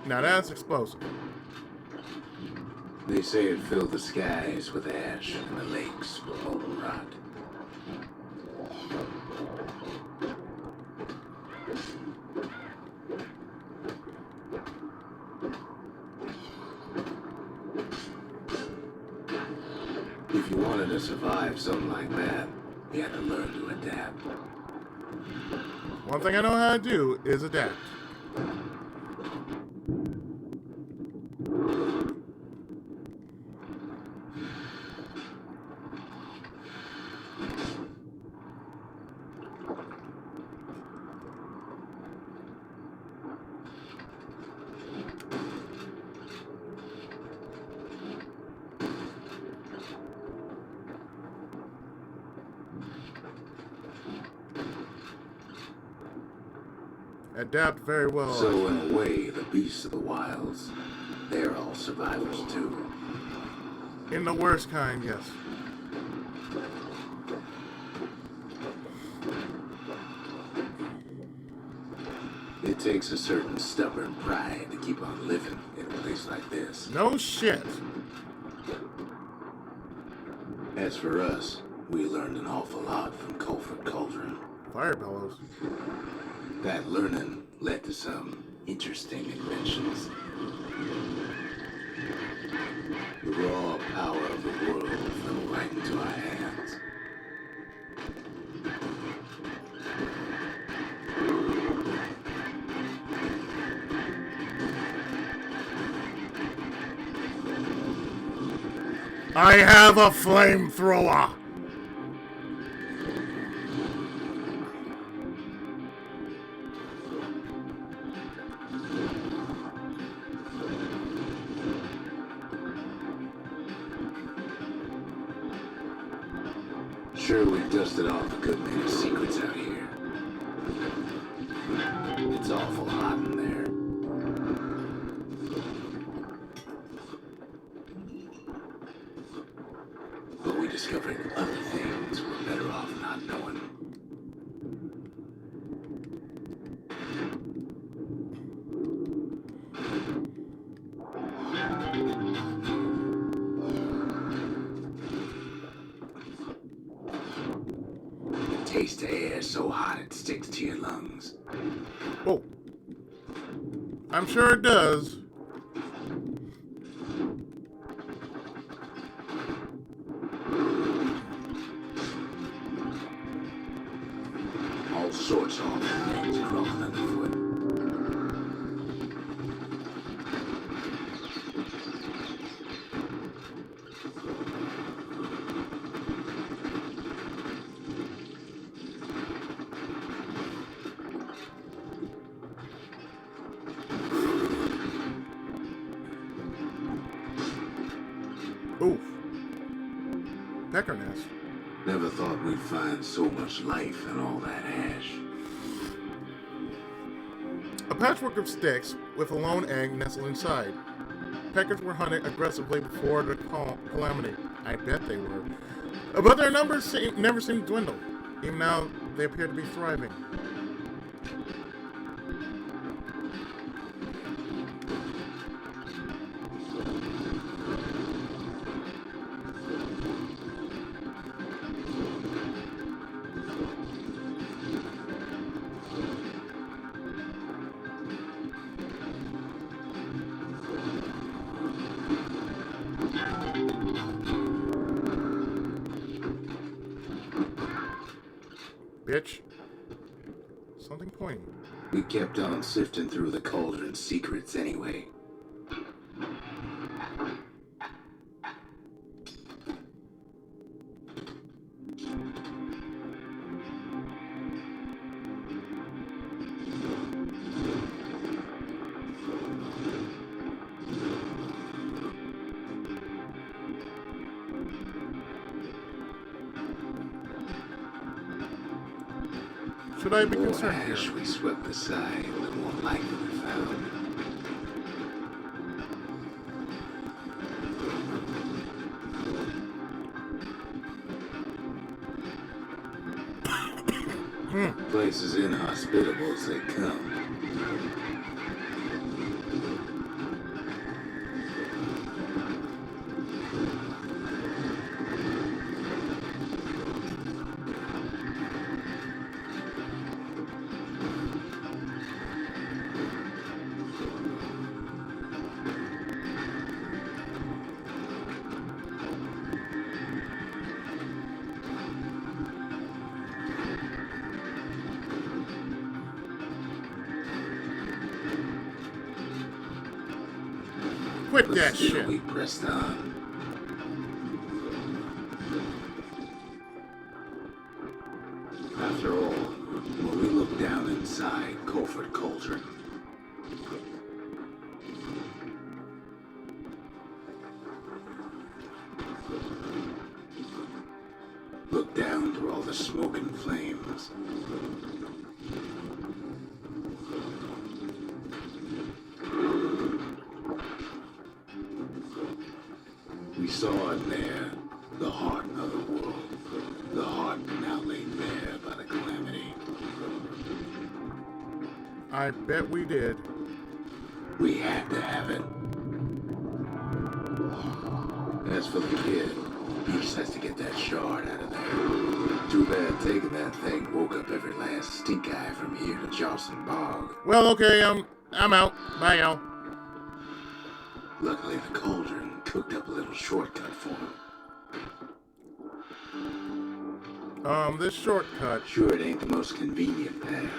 Now that's explosive. They say it filled the skies with ash and the lakes with molten rock. If you wanted to survive something like that, you had to learn to adapt. One thing I know how to do is adapt. Adapt very well. So in a way, the beasts of the wilds, they're all survivors too. In the worst kind, yes. It takes a certain stubborn pride to keep on living in a place like this. No shit. As for us, we learned an awful lot from Colford Cauldron. Fire bellows. That learning led to some interesting inventions. The raw power of the world fell right into our hands. I have a flamethrower. Sure, we've dusted off a good many secrets out here. It's awful hot in there. But we discovered other things we're better off not knowing. Taste the air so hot it sticks to your lungs. Oh. I'm sure it does. All sorts of awful things crawling underfoot. Oof. Pecker nest. Never thought we'd find so much life in all that ash. A patchwork of sticks with a lone egg nestled inside. Peckers were hunted aggressively before the calamity. I bet they were. But their numbers never seemed to dwindle. Even now, they appear to be thriving. bitch. Something pointing. We kept on sifting through the cauldron's secrets anyway. Should I be The more concerned ash here? we swept aside, the more light we found. Place as inhospitable as they come. Quit But that still shit. we pressed on. After all, when we looked down inside Colford Cauldron, looked down through all the smoke and flames, we saw in there the heart of the world, the heart now laid bare by the calamity. I bet we did. We had to have it. As for the kid, he just has to get that shard out of there. Too bad taking that thing woke up every last stink eye from here to Charleston Bog. Well, okay, I'm out. Bye, Al. Luckily, the cauldron cooked up a little shortcut for him. This shortcut. Sure, it ain't the most convenient path.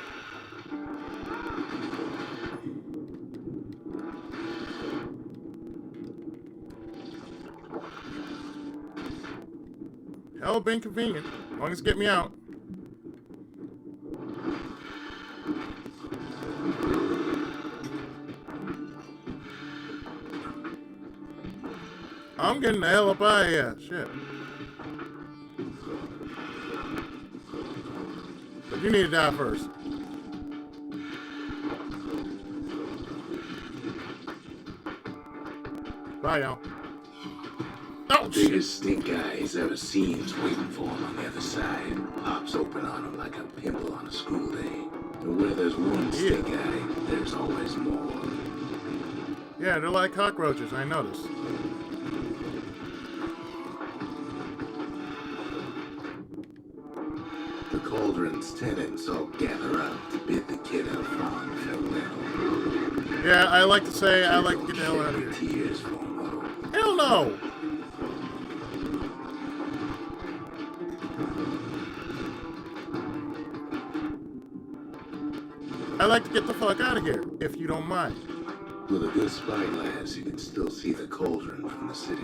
Hell, been convenient. As long as it get me out. I'm getting the hell up out of here. Shit. But you need to die first. Bye, y'all. Oh, shit. Biggest stink eye he's ever seen's waiting for him on the other side. Pops open on him like a pimple on a school day. And where there's one stink eye, there's always more. Yeah, they're like cockroaches, I noticed. The cauldron's tenants all gather up to bid the kid a fond farewell. Yeah, I like to say I like to get the hell out of here. Tears for him, though. Hell no! I like to get the fuck out of here, if you don't mind. With a good spyglass, you can still see the cauldron from the city.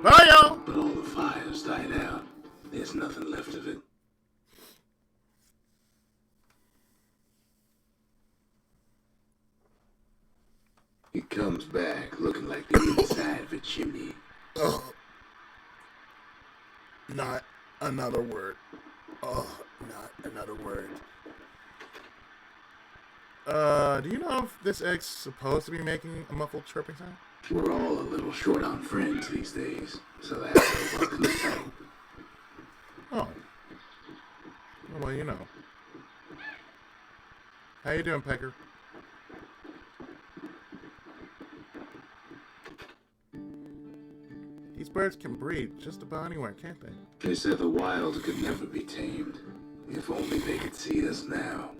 Bye, y'all! But all the fires died out. There's nothing left of it. He comes back looking like the inside of a chimney. Ugh. Not another word. Ugh, not another word. Do you know if this egg's supposed to be making a muffled chirping sound? We're all a little short on friends these days, so that's a welcome sight. Oh. Well, you know. How you doing, Pecker? These birds can breed just about anywhere, can't they? They said the wild could never be tamed. If only they could see us now.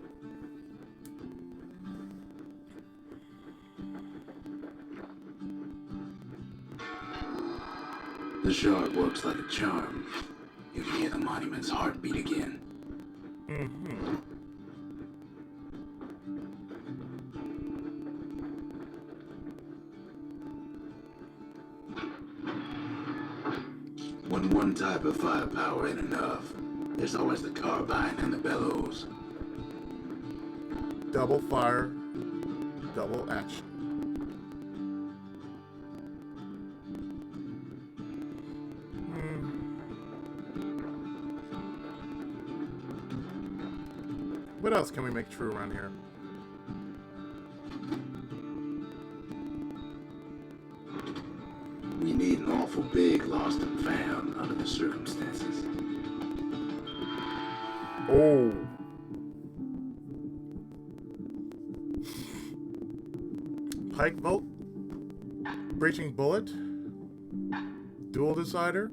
The shard works like a charm. You can hear the monument's heartbeat again. Mm-hmm. When one type of firepower ain't enough, there's always the carbine and the bellows. Double fire, double action. What else can we make true around here? We need an awful big lost and found under the circumstances. Oh. Pike Bolt? Breaching Bullet? Dual Decider?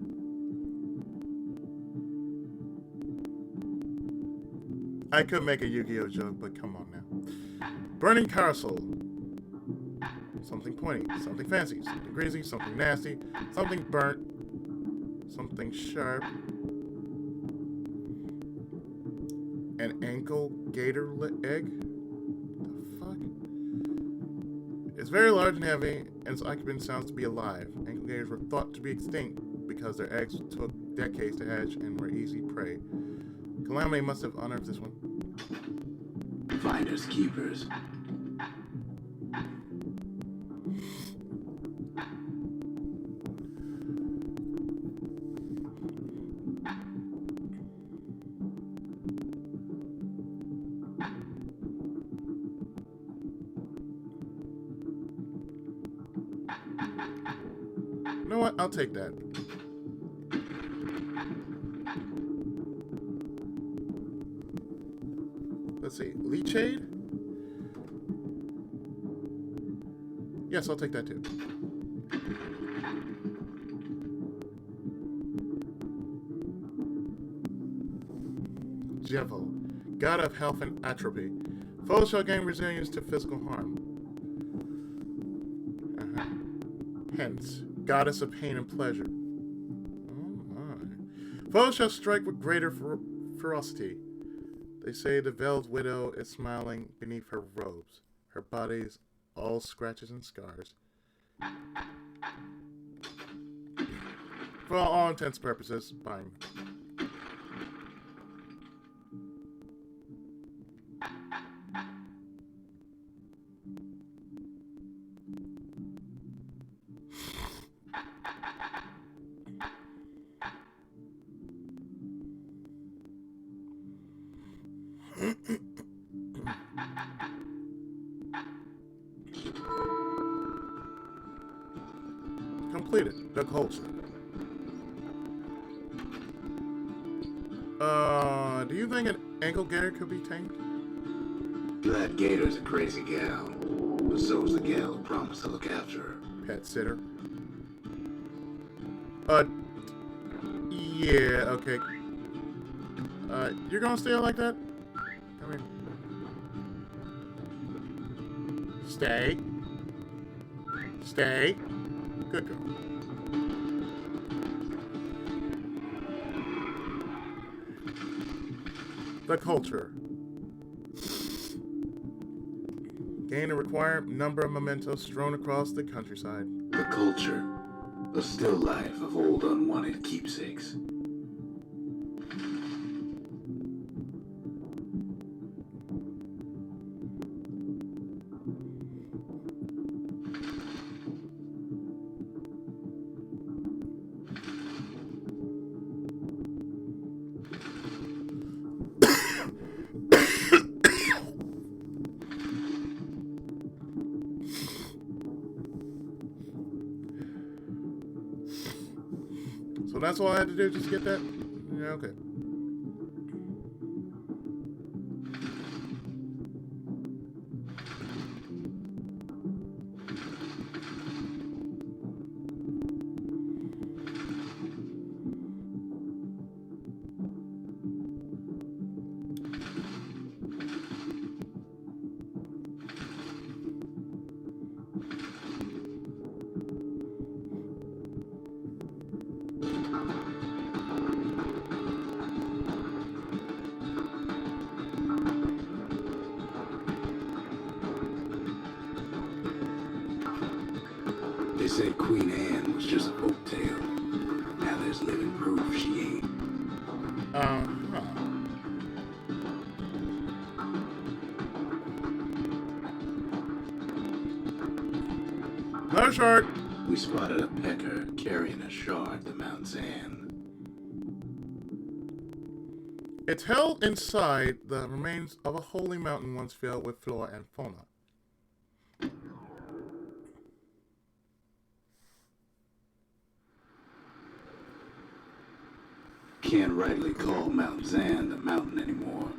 I could make a Yu-Gi-Oh joke, but come on now. Burning Castle. Something pointy, something fancy, something greasy, something nasty, something burnt, something sharp. An ankle gator egg? The fuck? It's very large and heavy, and its occupant sounds to be alive. Ankle gators were thought to be extinct because their eggs took decades to hatch and were easy prey. Calamity must have unearthed this one. Finders keepers. You know what? I'll take that. Let's see. Leechade? Yes, I'll take that too. Devil, god of health and atrophy. Foes shall gain resilience to physical harm. Hence, goddess of pain and pleasure. Oh my. Foes shall strike with greater ferocity. They say the veiled widow is smiling beneath her robes. Her body's all scratches and scars. For all intents and purposes, fine. Completed. The culture. Do you think an ankle gator could be tamed? That gator's a crazy gal, but so's the gal who promised to look after her. Pet sitter. Yeah, okay. You're gonna stay like that? Come here. Stay. Stay. Good girl. The culture. Gain a required number of mementos strewn across the countryside. The culture. A still life of old unwanted keepsakes. So that's all I had to do, just get that? Yeah, okay. They said Queen Anne was just a folktale. Now there's living proof she ain't. Uh-huh. Another shard. We spotted a pecker carrying a shard to Mount Zan. It's held inside the remains of a holy mountain once filled with flora and fauna. Can't rightly call Mount Zan the mountain anymore.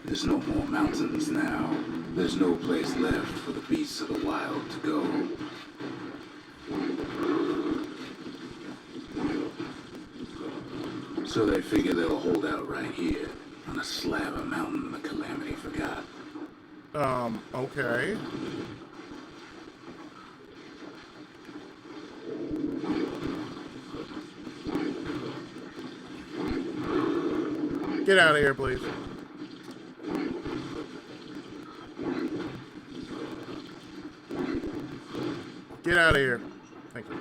There's no more mountains now. There's no place left for the beasts of the wild to go. So they figure they'll hold out right here, on a slab of mountain the Calamity forgot. Okay. Get out of here, please. Get out of here. Thank you.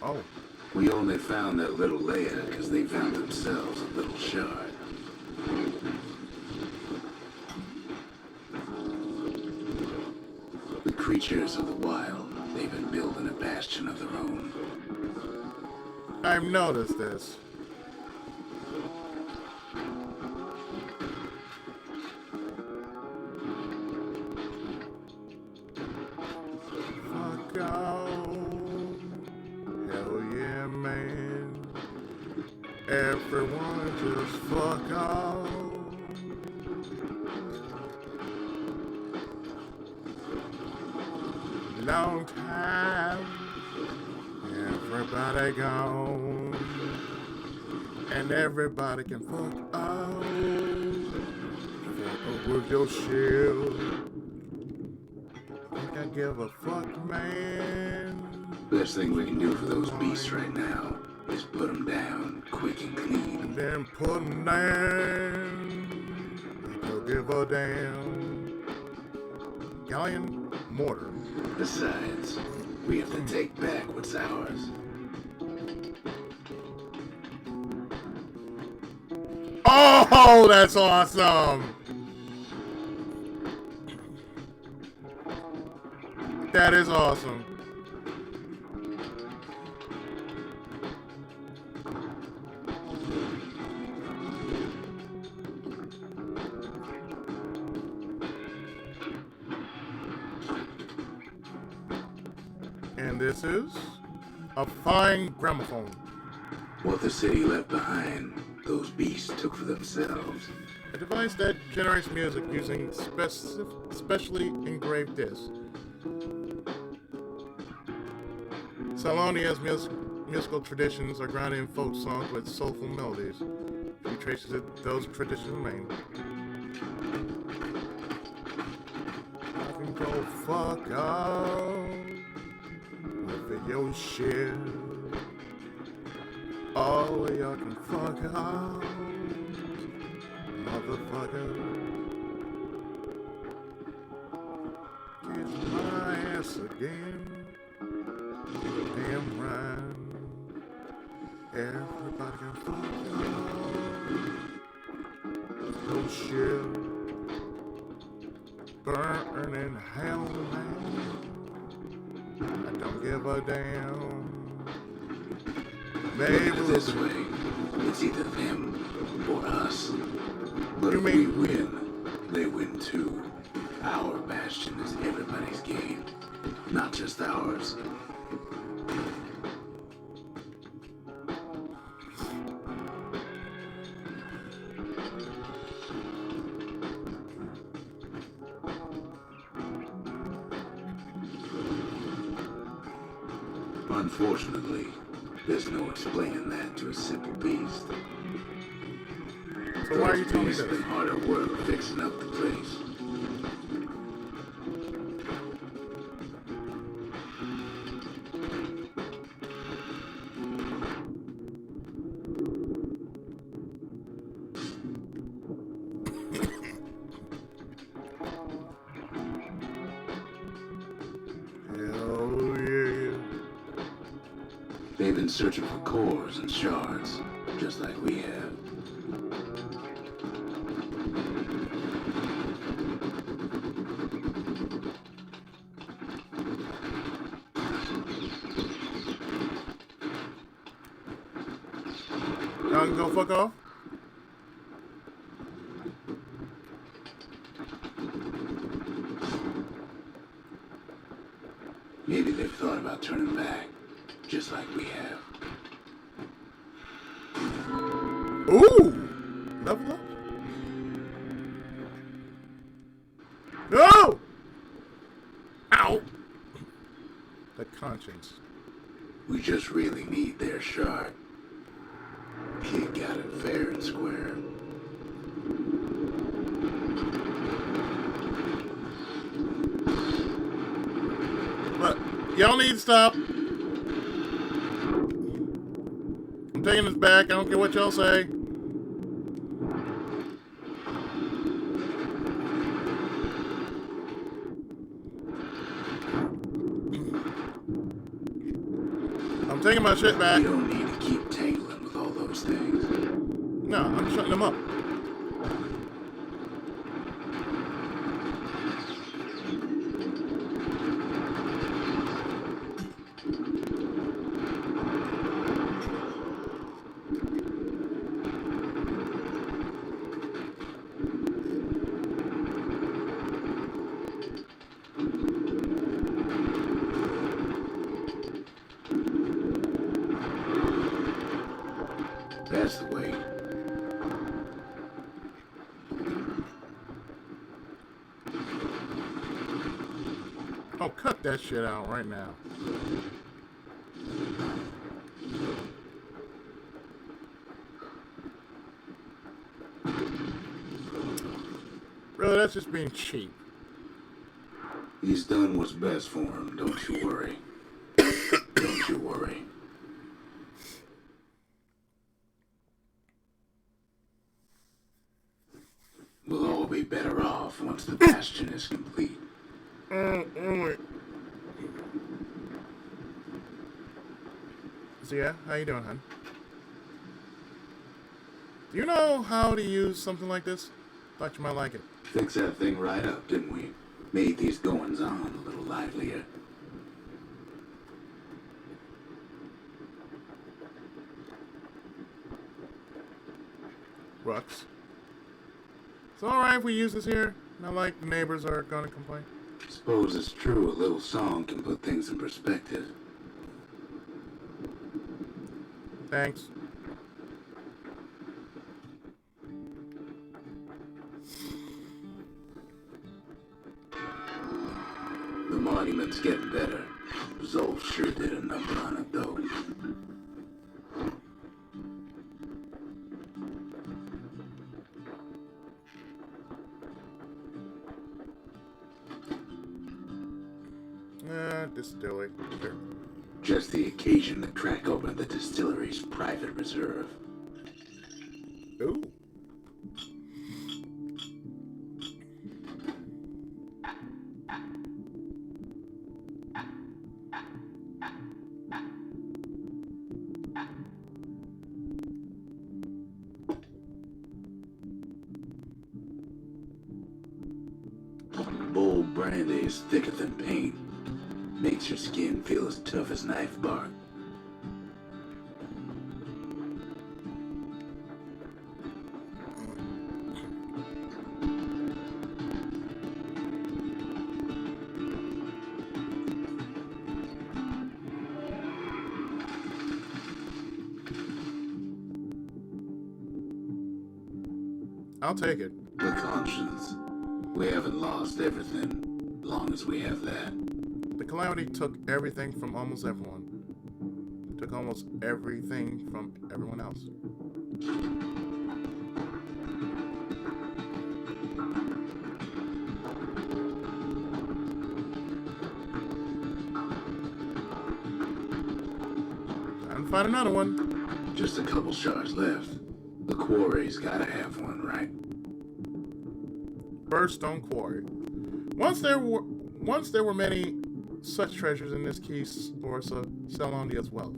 Oh. We only found that little layer because they found themselves a little shard. The creatures of the wild, they've been building a bastion of their own. I've noticed this. Fuck out. Hell yeah, man. Everyone just fuck out. Long time. Everybody gone. And everybody can fuck out. Fuck up with your shield. Think I give a fuck, man. Best thing we can do for those beasts right now is put them down quick and clean. And then put them down. Think I'll give a damn. Galleon mortar. Besides, we have to take back what's ours. Oh, that's awesome! That is awesome. And this is a fine gramophone. What the city left behind, those beasts took for themselves. A device that generates music using specially engraved discs. Salonia's musical traditions are grounded in folk songs with soulful melodies. She traces those traditions remain. I can go fuck out with your shit. Oh, y'all can fuck out, motherfucker. Kiss my ass again. Damn right. Everybody can fuck out. No shit. Burning hell, man. I don't give a damn. Maybe This way, it's either them or us. But You if mean- we win, they win too. Our bastion is everybody's game, not just ours. Unfortunately, there's no explaining that to a simple beast. So why are you telling me Beasts this? been hard at work fixing up the place. They've been searching for cores and shards, just like we have. Y'all can go fuck off. Maybe they've thought about turning back, just like we have. Ooh! Level up. No! Ow! The conscience. We just really need their shard. Kid got it fair and square. But y'all need to stop. I'm taking this back. I don't care what y'all say. I'm taking my shit back. We don't need to keep tangling with all those things. No, I'm shutting them up. That's the way. Oh, cut that shit out right now. Really, that's just being cheap. He's done what's best for him, don't you worry. Don't you worry. We'll all be better off once the Bastion is complete. So yeah, how you doing, hon? Do you know how to use something like this? Thought you might like it. Fixed that thing right up, didn't we? Made these goings-on a little livelier. Rux. It's alright if we use this here. Not like the neighbors are gonna complain. Suppose it's true a little song can put things in perspective. Thanks. The monument's getting better. Zolf sure did a number on it, though. Distillery. Sure. Just the occasion to crack open the distillery's private reserve. Ooh. Bold brandy is thicker than paint. Makes your skin feel as tough as knife bark. I'll take it. The conscience. We haven't lost everything, long as we have that. The Calamity took everything from almost everyone. It took almost everything from everyone else. Time to find another one. Just a couple shards left. The quarry's gotta have one, right? Birdstone Quarry. Once there were many such treasures in this key source of Salondia's wealth.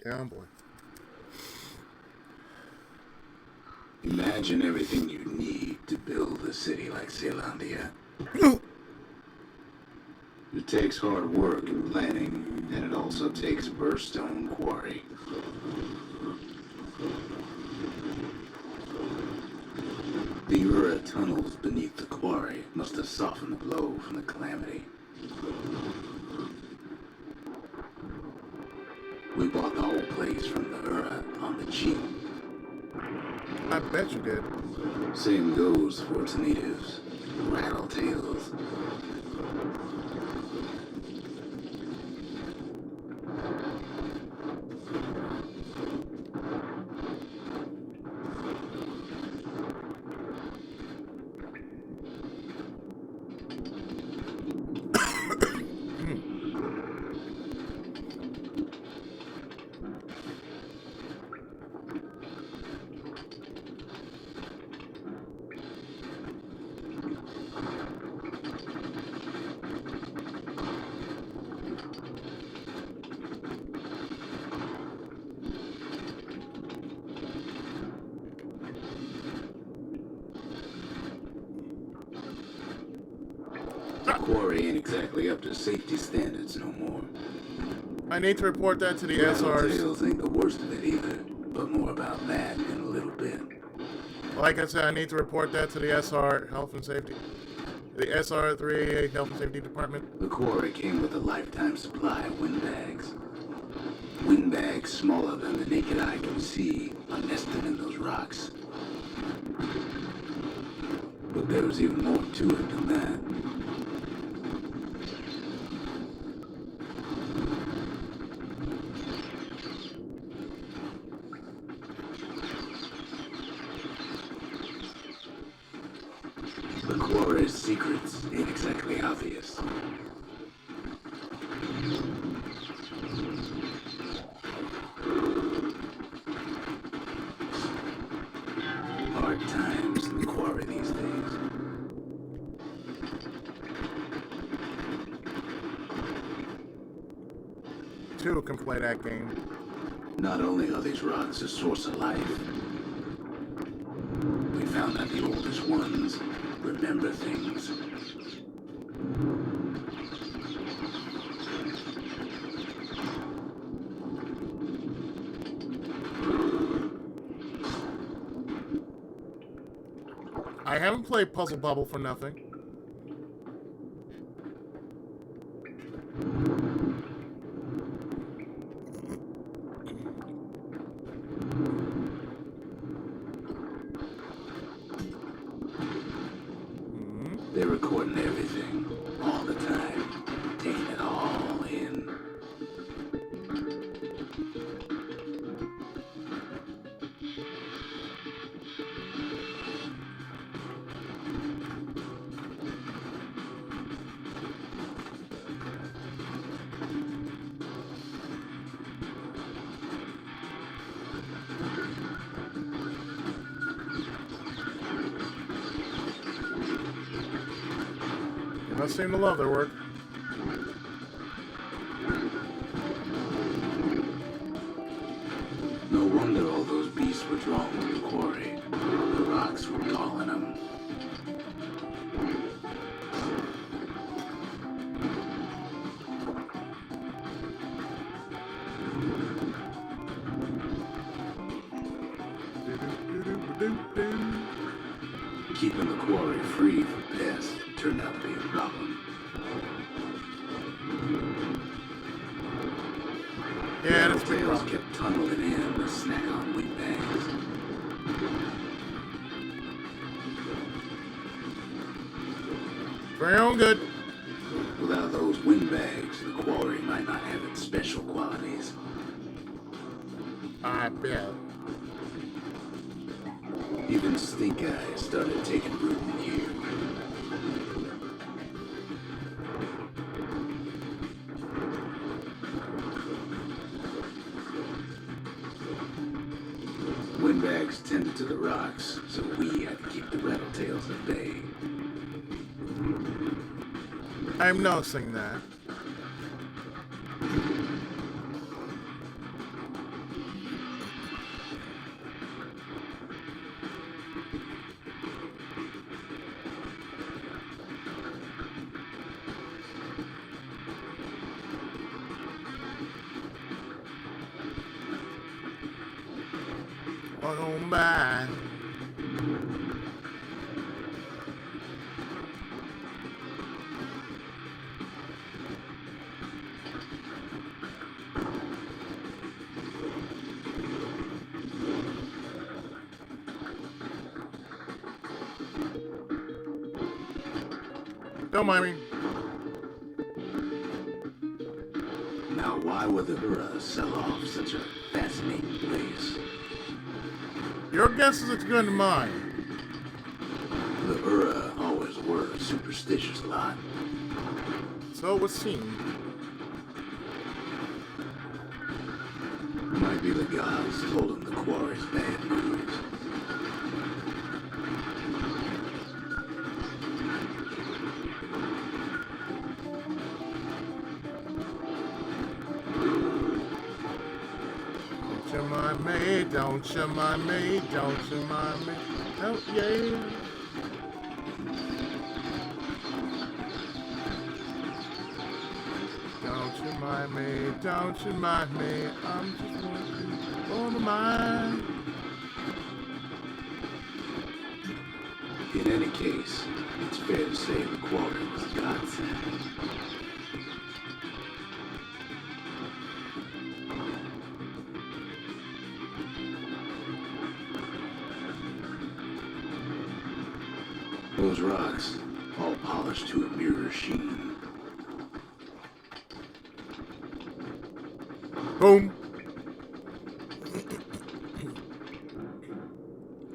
Yeah, boy. Imagine everything you need to build a city like Zealandia. It takes hard work and planning, and it also takes a burstone quarry. The Ura tunnels beneath the quarry must have softened the blow from the calamity. We bought the whole place from the Ura on the cheap. I bet you did. Same goes for its natives, Rattletails. The quarry ain't exactly up to safety standards no more. I need to report that to the SRs. Rattletails ain't the worst of it either, but more about that in a little bit. Like I said, I need to report that to the SR Health and Safety. The SR3 Health and Safety Department. The quarry came with a lifetime supply of windbags. Windbags smaller than the naked eye can see are nested in those rocks. But there was even more to it than that. The quarry's secrets ain't exactly obvious. Hard times in the quarry these days. Two can play that game. Not only are these rocks a source of life, we found that the oldest ones remember things. I haven't played Puzzle Bubble for nothing. They're recording everything, all the time, taking it all in. They must seem to love their work. No wonder all those beasts were drawn to the quarry. The rocks were calling them. Keeping the quarry free from pests turned out to be a problem. Yeah, that's pretty Rattletails rough. kept tunneling in to snack on windbags. For your own good. Without those windbags, the quarry might not have its special qualities. I bet. Even stink eyes started taking root in here. Windbags tended to the rocks, so we had to keep the rattletails at bay. I'm noticing that. Walk on by. Don't mind me. Now, why would the Ura sell off such a fascinating place? Your guess is as good as mine. The Ura always were a superstitious lot. So it would seem. Might be the gods told him the quarry's bad news. Don't you mind me, don't you mind me, don't you mind me, don't you? Don't you mind me, don't you mind me, I'm just looking for the mind. In any case, it's fair to say the quarry was a godsend. Those rocks, all polished to a mirror sheen. Boom.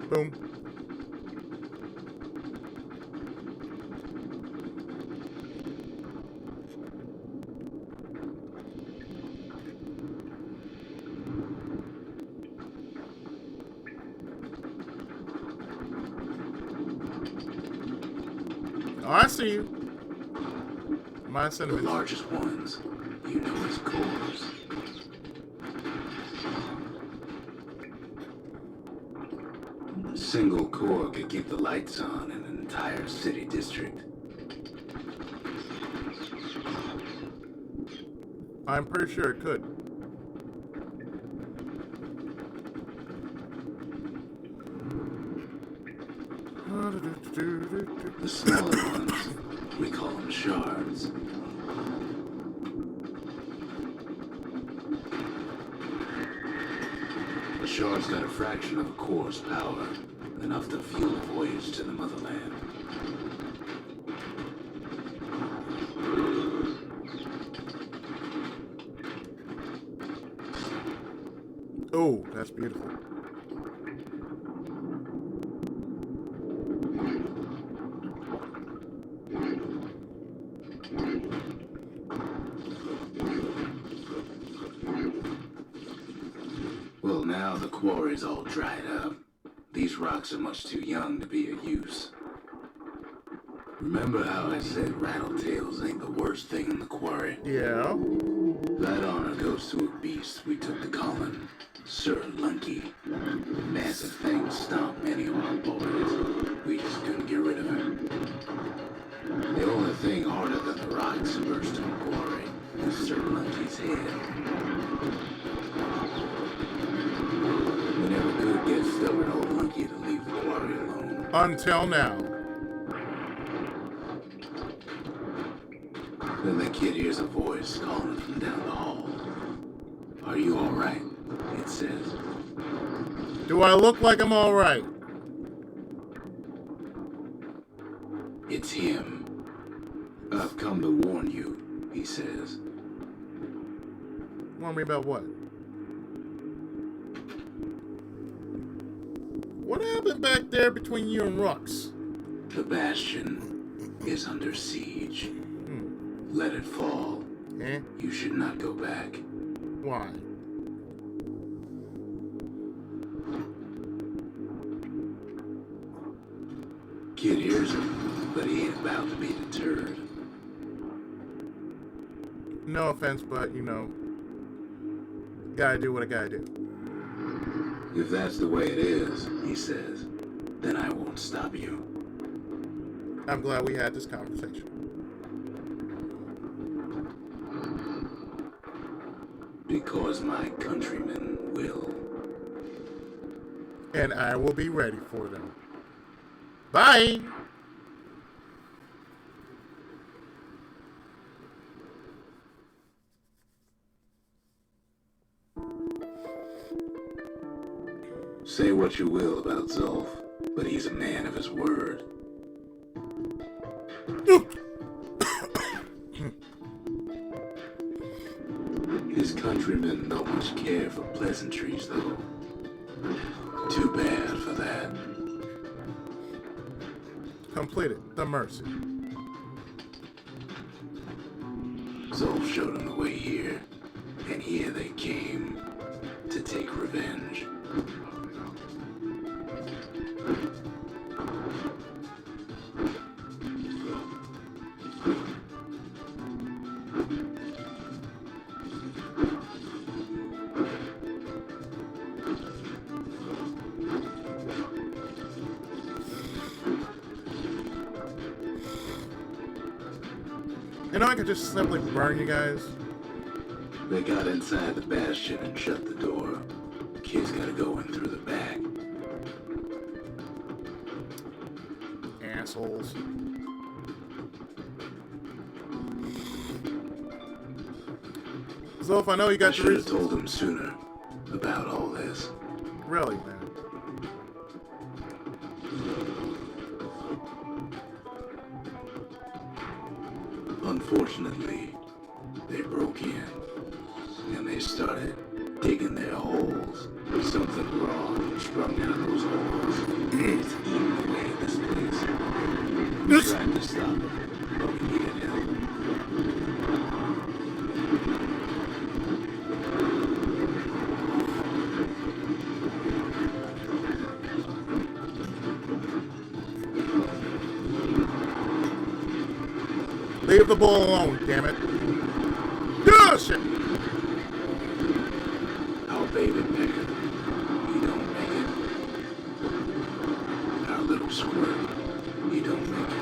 Boom. Oh, I see you. My The sentiments. largest ones, you know as cores. A single core could keep the lights on in an entire city district. I'm pretty sure it could. The smaller ones, we call them shards. A shard's got a fraction of a core's power, enough to fuel a voyage to the motherland. Oh, that's beautiful. Well, now the quarry's all dried up. These rocks are much too young to be of use. Remember how I said rattletails ain't the worst thing in the quarry? Yeah. That honor goes to a beast we took to Colin, Sir Lunky. Massive thing stomped many of our boys. We just couldn't get rid of him. The only thing harder than the rocks in Bastion quarry is Sir Lunky's head. We never could get stubborn old Lunky to leave the quarry alone. Until now. Then the kid hears a voice calling from down the hall. Are you alright? It says. Do I look like I'm alright? It's him. I've come to warn you, he says. Warn me about what? What happened back there between you and Rux? The Bastion is under siege. Let it fall. Eh? You should not go back. Why? Kid hears him, but he ain't about to be deterred. No offense, but, you know, gotta do what I gotta do. If that's the way it is, he says, then I won't stop you. I'm glad we had this conversation. Because my countrymen will. and I will be ready for them. Bye! Say what you will about Zolf, but he's a man of his word. His countrymen don't much care for pleasantries, though. Too bad for that. Completed. The Mercy. Zolf showed him the way here, and here they came to take revenge. You know, I could just simply burn you guys. They got inside the Bastion and shut the door. Kids gotta go in through the back. Assholes. So if I know you I got should have the told him sooner about all this. Really, man. Unfortunately, they broke in, and they started digging their holes. Something wrong sprung out of those holes. It's eating away at this place. We tried to stop it, but we needed help. Leave the bull alone, damn it. Ah, shit. Our baby pecker, he don't make it. Our little squirt, he don't make it.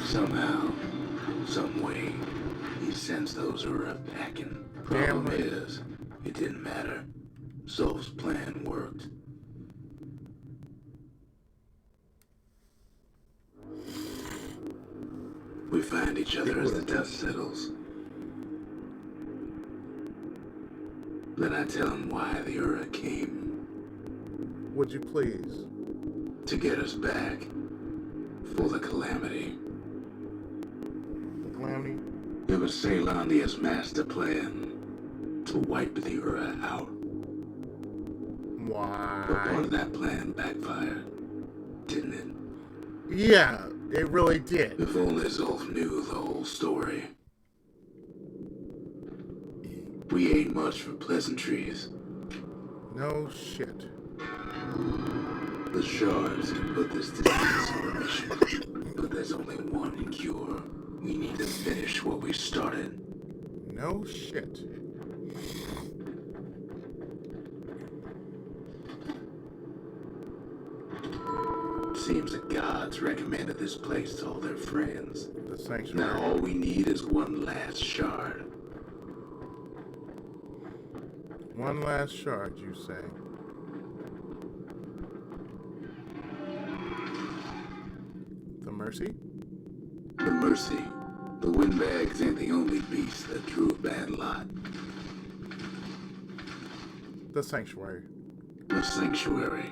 Somehow, some way, he sends those Ura packing. Problem Damn right. is, it didn't matter. Zolf's plan worked. We find each other as the dust settles. Then I tell him why the Ura came. Would you please? To get us back. For the Calamity. Calamity? It was Celandia's master plan to wipe the Ura out. But part Why? of that plan backfired, didn't it? Yeah, it really did. If only Zolf knew the whole story. We ain't much for pleasantries. No shit. The shards can put this disease in remission, but there's only one cure. We need to finish what we started. No shit. Seems the gods recommended this place to all their friends. The sanctuary. Now all we need is one last shard. One last shard, you say? The Mercy? The Mercy. The windbags ain't the only beast that drew a bad lot. The sanctuary. The sanctuary.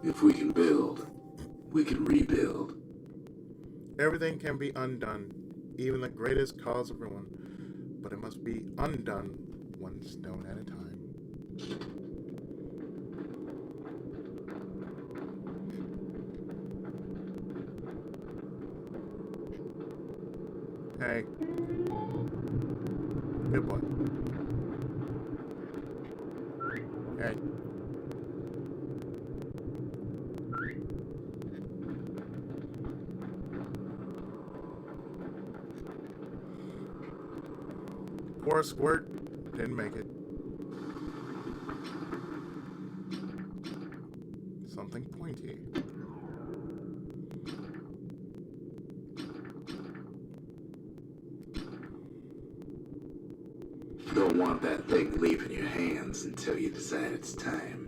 If we can build, we can rebuild. Everything can be undone, even the greatest cause of ruin, but it must be undone one stone at a time. Hey. Good boy. Hey. Poor squirt. Didn't make it. Don't want that thing leaving your hands until you decide it's time.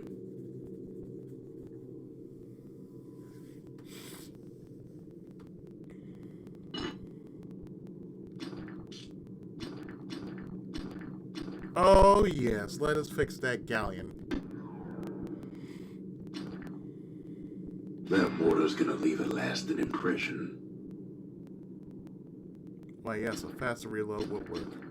Oh, yes, let us fix that galleon. That water's gonna leave a lasting impression. Why, yes, a faster reload would work.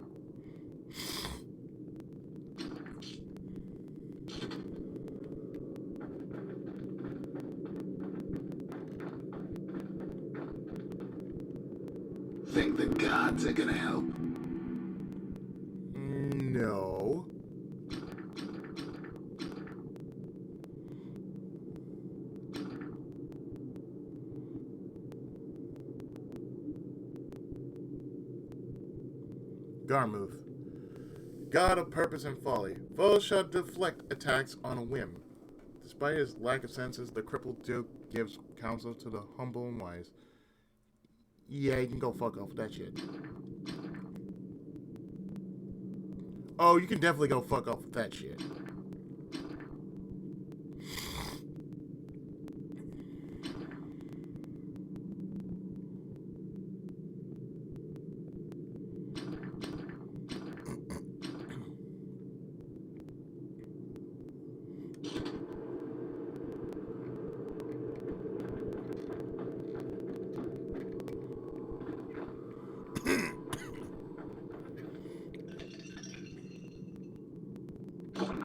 Think the gods are gonna help? No. Garmouth. God of purpose and folly. Foes shall deflect attacks on a whim. Despite his lack of senses, the crippled duke gives counsel to the humble and wise. Yeah, you can go fuck off with that shit. Oh, you can definitely go fuck off with that shit.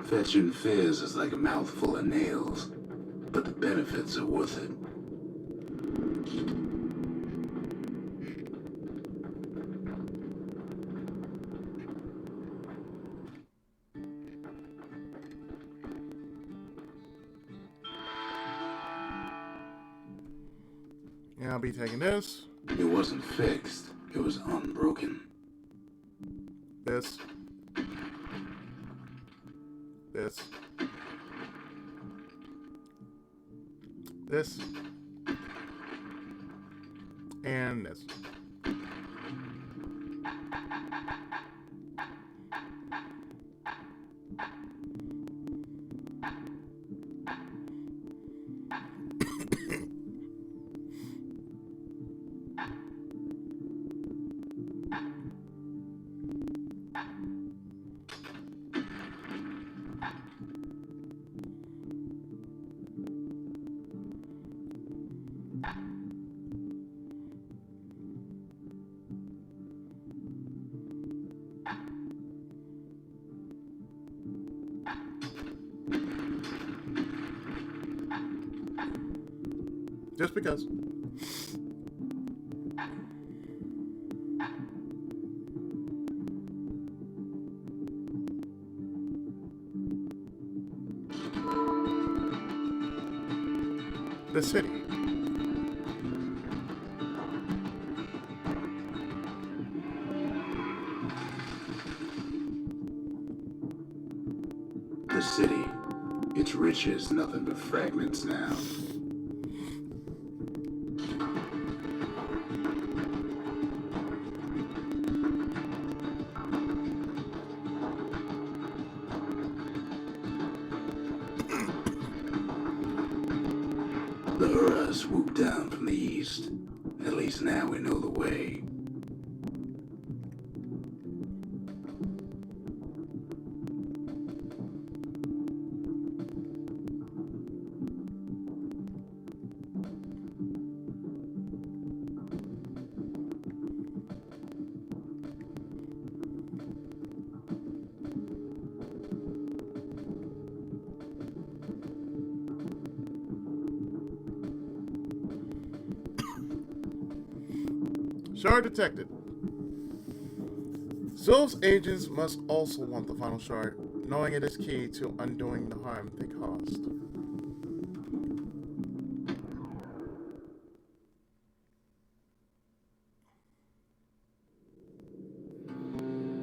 Fetching fizz is like a mouthful of nails, but the benefits are worth it. Yeah, I'll be taking this. It wasn't fixed, it was unbroken. This. This. This. And this. Just because. The city. The city. Its riches nothing but fragments now. The Hura swooped down from the east. At least now we know the way. Shard detected. Zul's agents must also want the final shard, knowing it is key to undoing the harm they caused.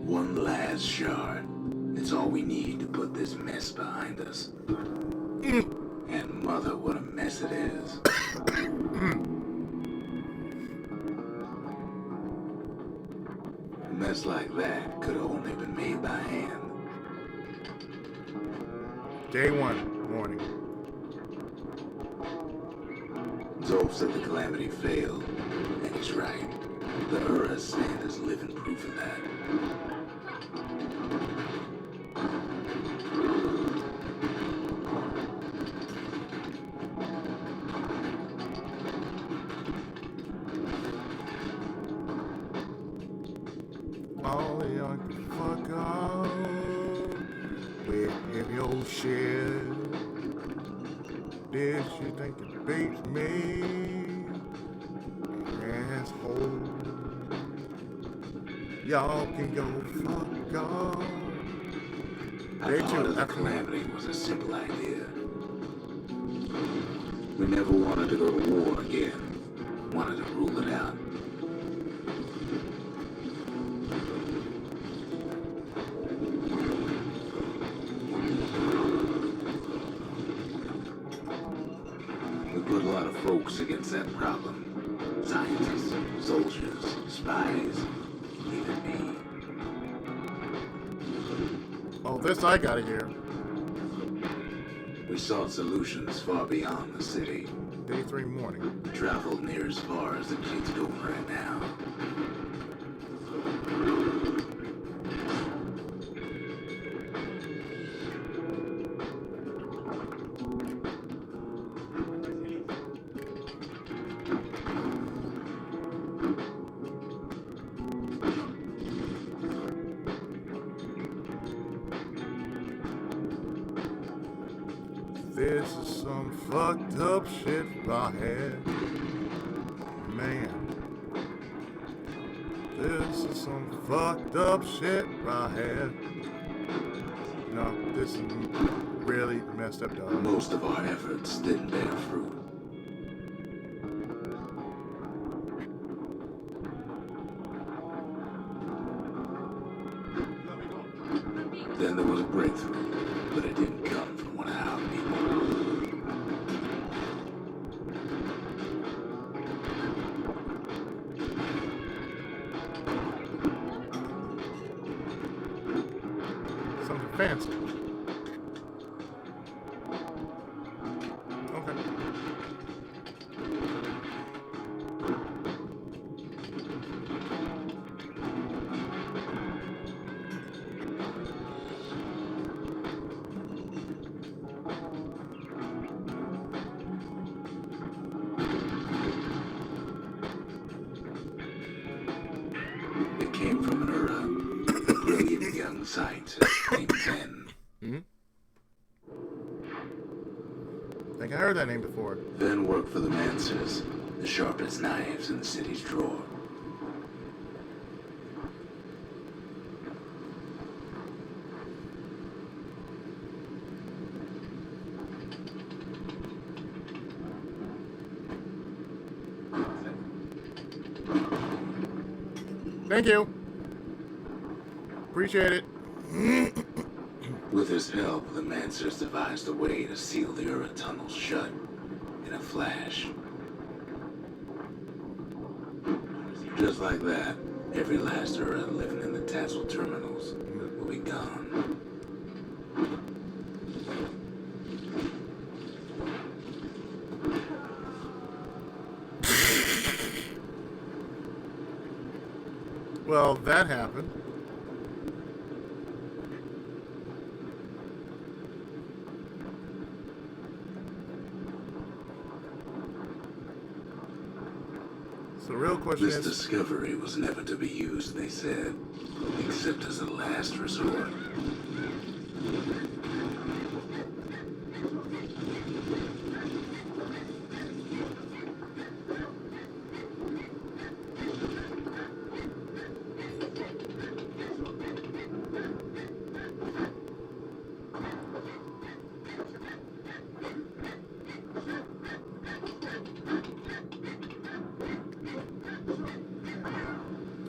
One last shard. It's all we need to put this mess behind us. And mother, what a mess it is. mess like that could have only been made by hand. Day 1, morning. Zolf said the calamity failed, and he's right. The Ura sand is living proof of that. All young fuck off with your shit. Did you think it beats me? Asshole. Y'all can go fuck off. I thought the calamity was a simple idea. We never wanted to go to war again. Wanted to rule it out. We put a lot of folks against that problem. Scientists, soldiers, spies, even me. Oh, this I gotta hear. We sought solutions far beyond the city. Day 3 morning. Traveled near as far as the kids go right now. This is some fucked up shit I had. Man. This is some fucked up shit I had. No, this is really messed up, dog. Most of our efforts didn't bear fruit. Then there was a breakthrough, but it didn't come from one of our people. Something fancy. Okay. It came from an Ura, a brilliant young scientist named Zen. I think I heard that name before. Then worked for the Mancers, the sharpest knives in the city's drawer. Thank you. Appreciate it. With his help, the Mancers devised a way to seal the Ura tunnels shut in a flash. Just like that, every last Ura living in the Tassel terminals will be gone. Well, that happened. So the real question This is... discovery was never to be used, they said, except as a last resort.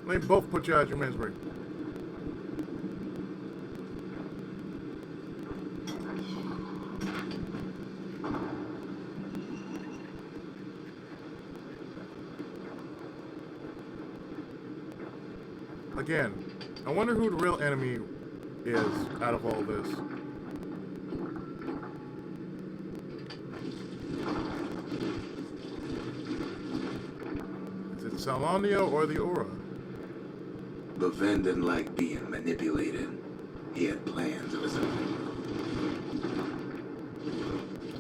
They both put you out of your misery. Again, I wonder who the real enemy is out of all this. Is it Salonio or the Aura? Levin didn't like being manipulated. He had plans of his own.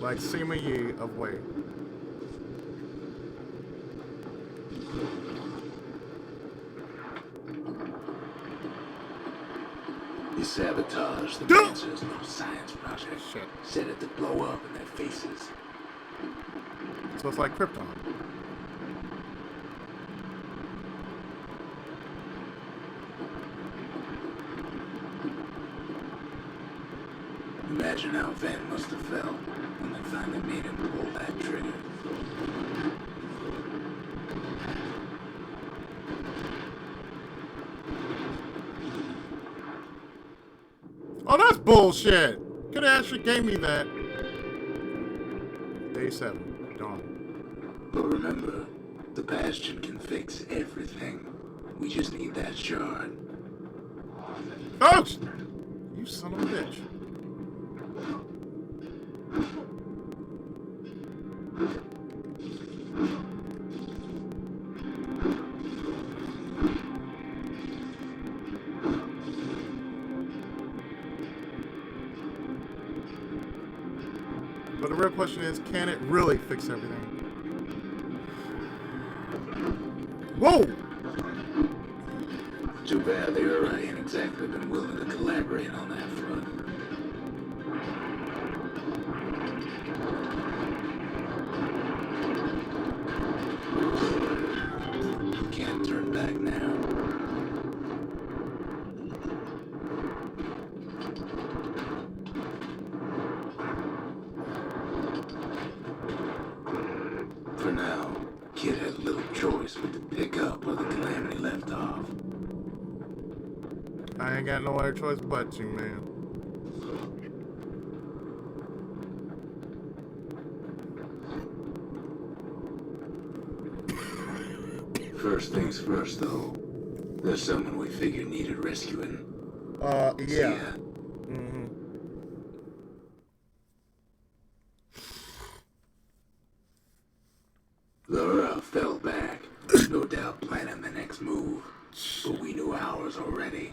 Like Sima Yi of Wei. He sabotaged the Mancer's new science project. Shit. Set it to blow up in their faces. So it's like Krypton. Imagine how Van must have felt when they finally made him pull that trigger. Oh, that's bullshit! Could have actually gave me that. Day 7. Dawn. But remember, the Bastion can fix everything. We just need that shard. Folks! You son of a bitch. But the real question is, can it really fix everything? Whoa! Too bad the Ura ain't exactly been willing to collaborate on that front. Can't turn back now. For now, Kid had little choice but to pick up where the Calamity left off. I ain't got no other choice but to, man. First things first, though. There's someone we figured needed rescuing. Yeah. Zia. Mm-hmm. Laura fell back, no doubt planning the next move. But we knew ours already.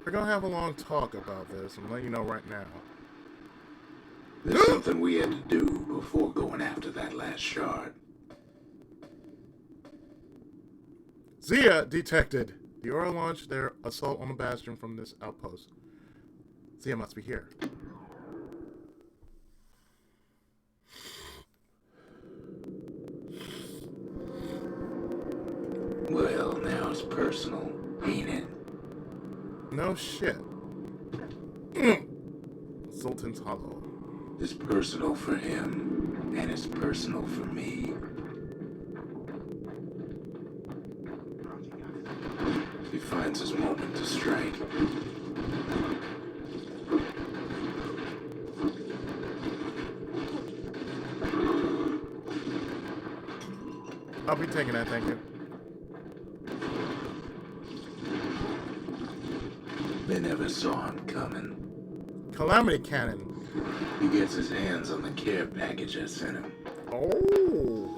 We're gonna have a long talk about this. I'm letting you know right now. There's something we had to do before going after that last shard. Zia detected. The Aura launched their assault on the Bastion from this outpost. Zia must be here. Well, now it's personal, ain't it? No shit. Sultan's Hollow. It's personal for him, and it's personal for me. He finds his moment to strike. I'll be taking that, thank you. They never saw him coming. Calamity Cannon. He gets his hands on the care package I sent him. Oh.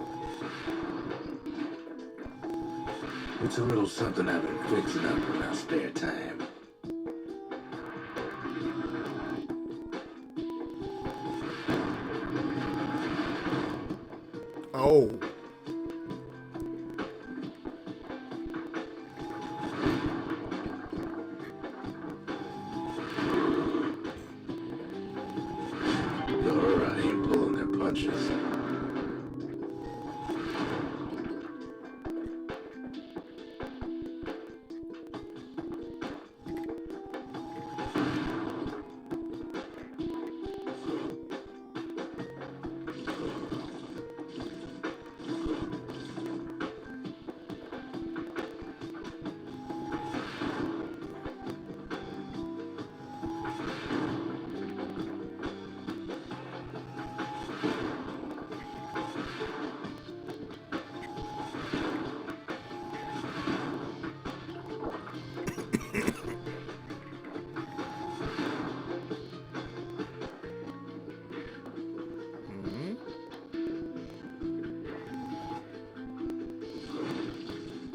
It's a little something I've been fixing up in my spare time. Oh. Laura ain't pulling their punches.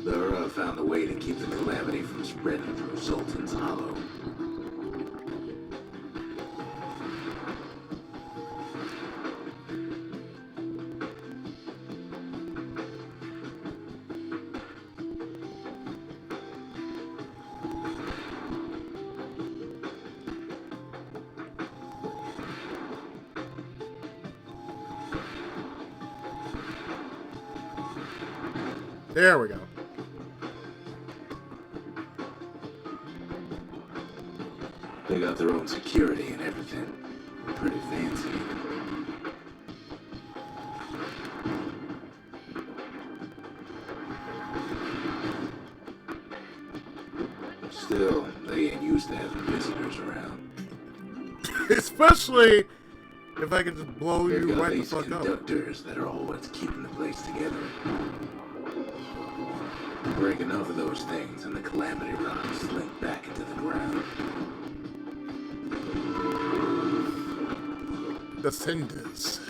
The Ura found a way to keep the calamity from spreading through Sultan's Hollow. There we go. They got their own security and everything. Pretty fancy. Still, they ain't used to having visitors around. Especially if I can just blow They've you got right the these fuck up. conductors that are always keeping the place together. Break enough of those things and the calamity rocks slink back into the ground. The cinders.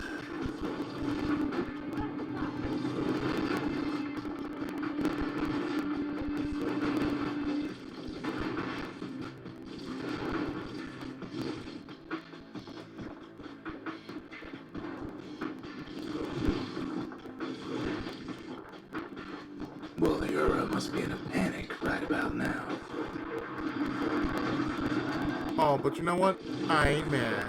Well, the Ura must be in a panic right about now. Oh, but you know what? I ain't mad.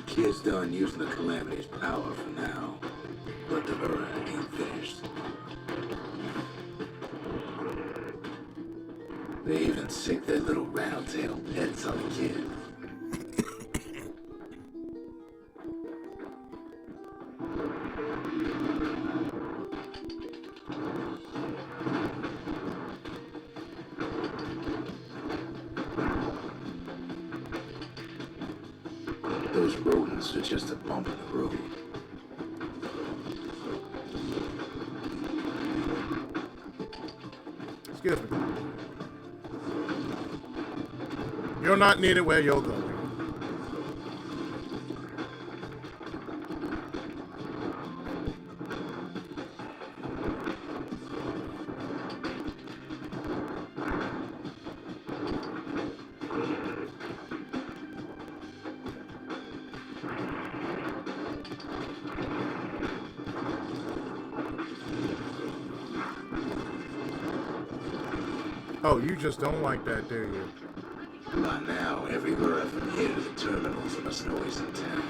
Kid's done using the calamity's power for now, but the Ura ain't finished. They even sick their little rattletail pets on the kid. Those rodents are just a bump in the road. Excuse me. You're not needed where you're going. Oh, you just don't like that, do you? By now, every Ura from here to the terminals must know he's in town.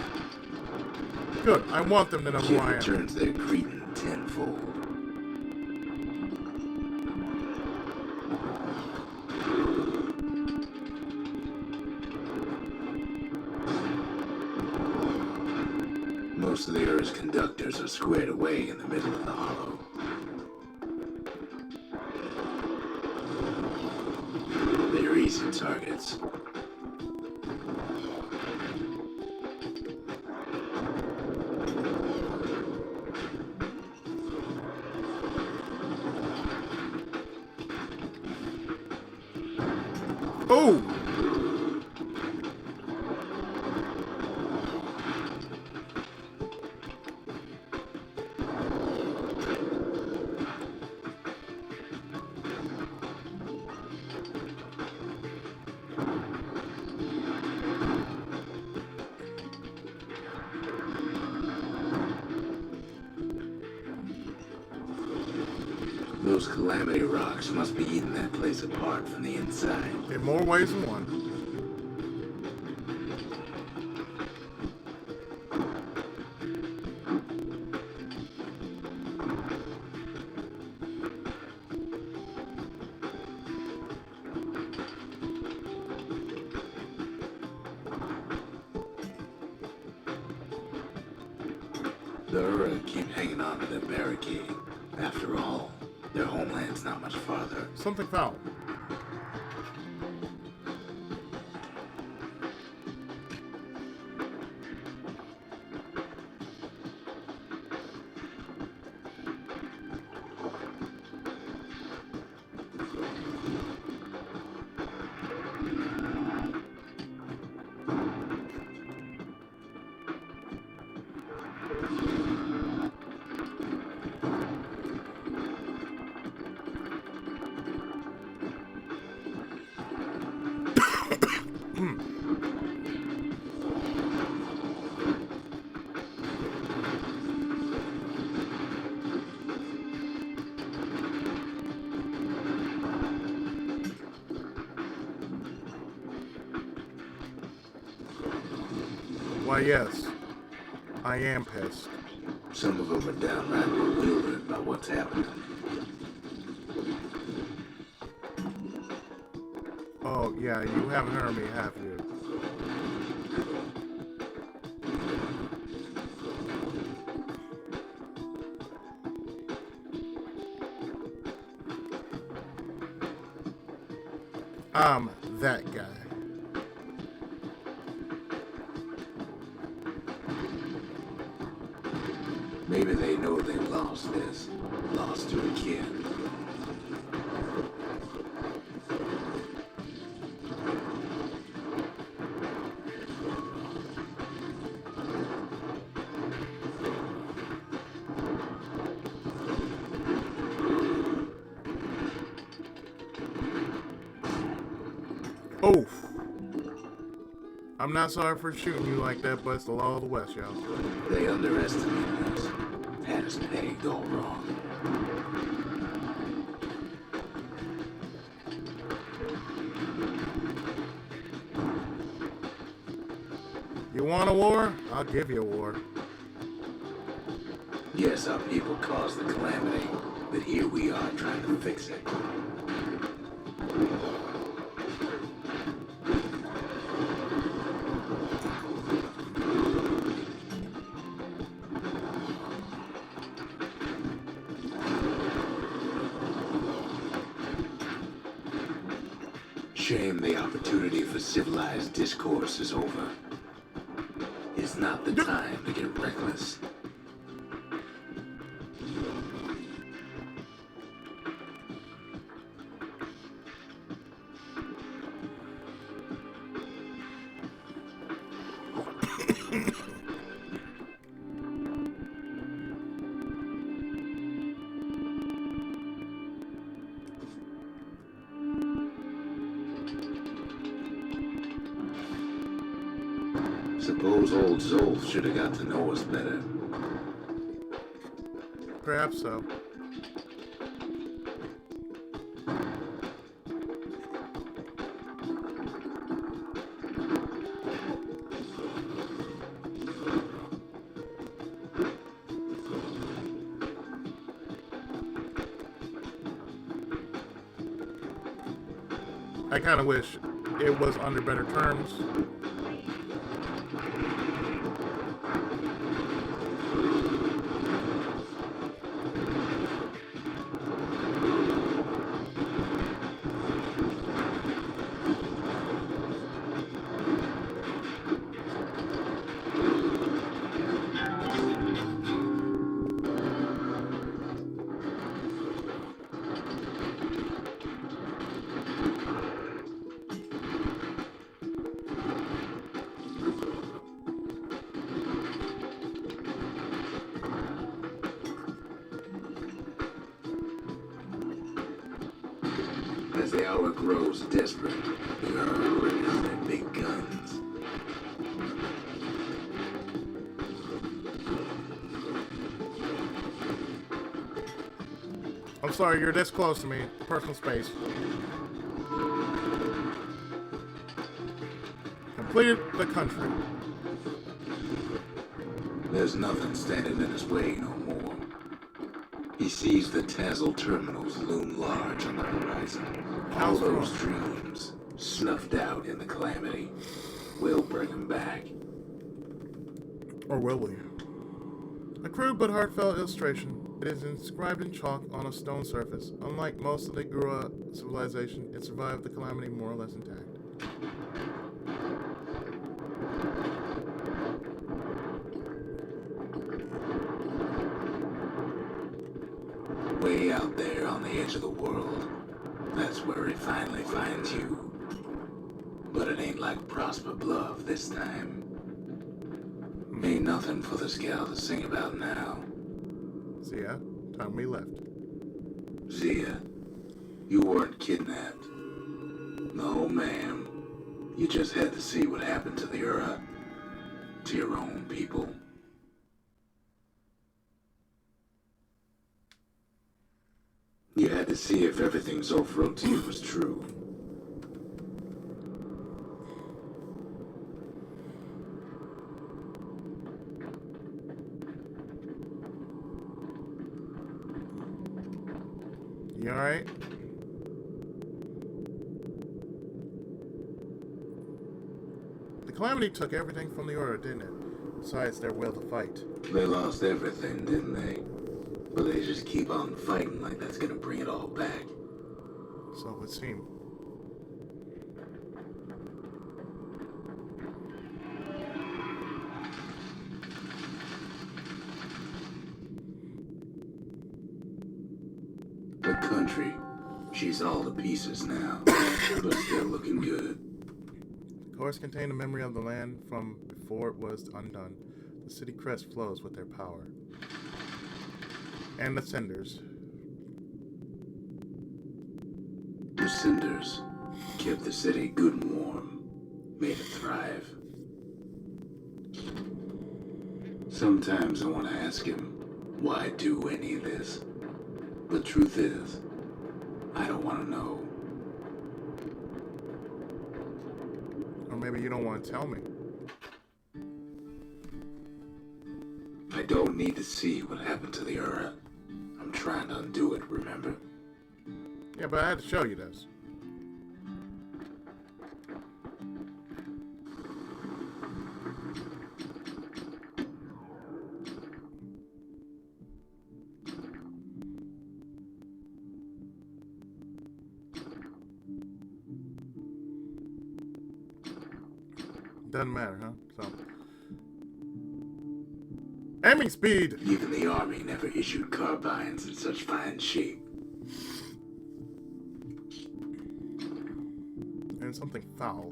Good. I want them to know who Kid I am. returns their greeting tenfold. Most of the Ura's conductors are squared away in the middle of the hollow. They're easy targets. Oh! Those calamity rocks must be eating that place apart from the inside. In more ways than one. The Ura keep hanging on to that barricade. After all, Their homeland's not much farther. Something foul. Why, yes. I am pissed. Some of them are downright bewildered by what's happening. Oh, yeah, you haven't heard me, have you? I'm that guy. Maybe they know they've lost this. Lost to a kid. Oof. I'm not sorry for shooting you like that, but it's the law of the West, y'all. They underestimated us. Had us pegged all wrong. You want a war? I'll give you a war. Yes, our people caused the calamity, but here we are trying to fix it. Shame the opportunity for civilized discourse is over. It's not the time to get reckless. Suppose old Zolf should have got to know us better. Perhaps so. I kind of wish it was under better terms. As the hour grows desperate, we are already on their big guns. I'm sorry, you're this close to me. Personal space. Completed the country. There's nothing standing in his way no more. He sees the Tazzle terminals loom large on the horizon. All those dreams, snuffed out in the calamity, we'll bring him back. Or will we? A crude but heartfelt illustration. It is inscribed in chalk on a stone surface. Unlike most of the Gura civilization, it survived the calamity more or less intact. Way out there on the edge of the world. That's where it finally finds you. But it ain't like Prosper Bluff this time. Ain't nothing for the scout to sing about now. Zia, time we left. Zia, you weren't kidnapped. No, ma'am. You just had to see what happened to the Ura. To your own people. You had to see if everything Zolf wrote to you was true. You alright? The calamity took everything from the Order, didn't it? Besides their will to fight. They lost everything, didn't they? But they just keep on fighting like that's gonna bring it all back. So it would seem. The country, she's all to pieces now, but still looking good. The course contained a memory of the land from before it was undone. The city crest flows with their power. And the cinders. The cinders kept the city good and warm, made it thrive. Sometimes I want to ask him, why do any of this? But truth is, I don't want to know. Or maybe you don't want to tell me. I don't need to see what happened to the Ura. I'm trying to undo it, remember? Yeah, but I had to show you this. Doesn't matter, huh? So. Aiming speed! Even the army never issued carbines in such fine shape. And something foul.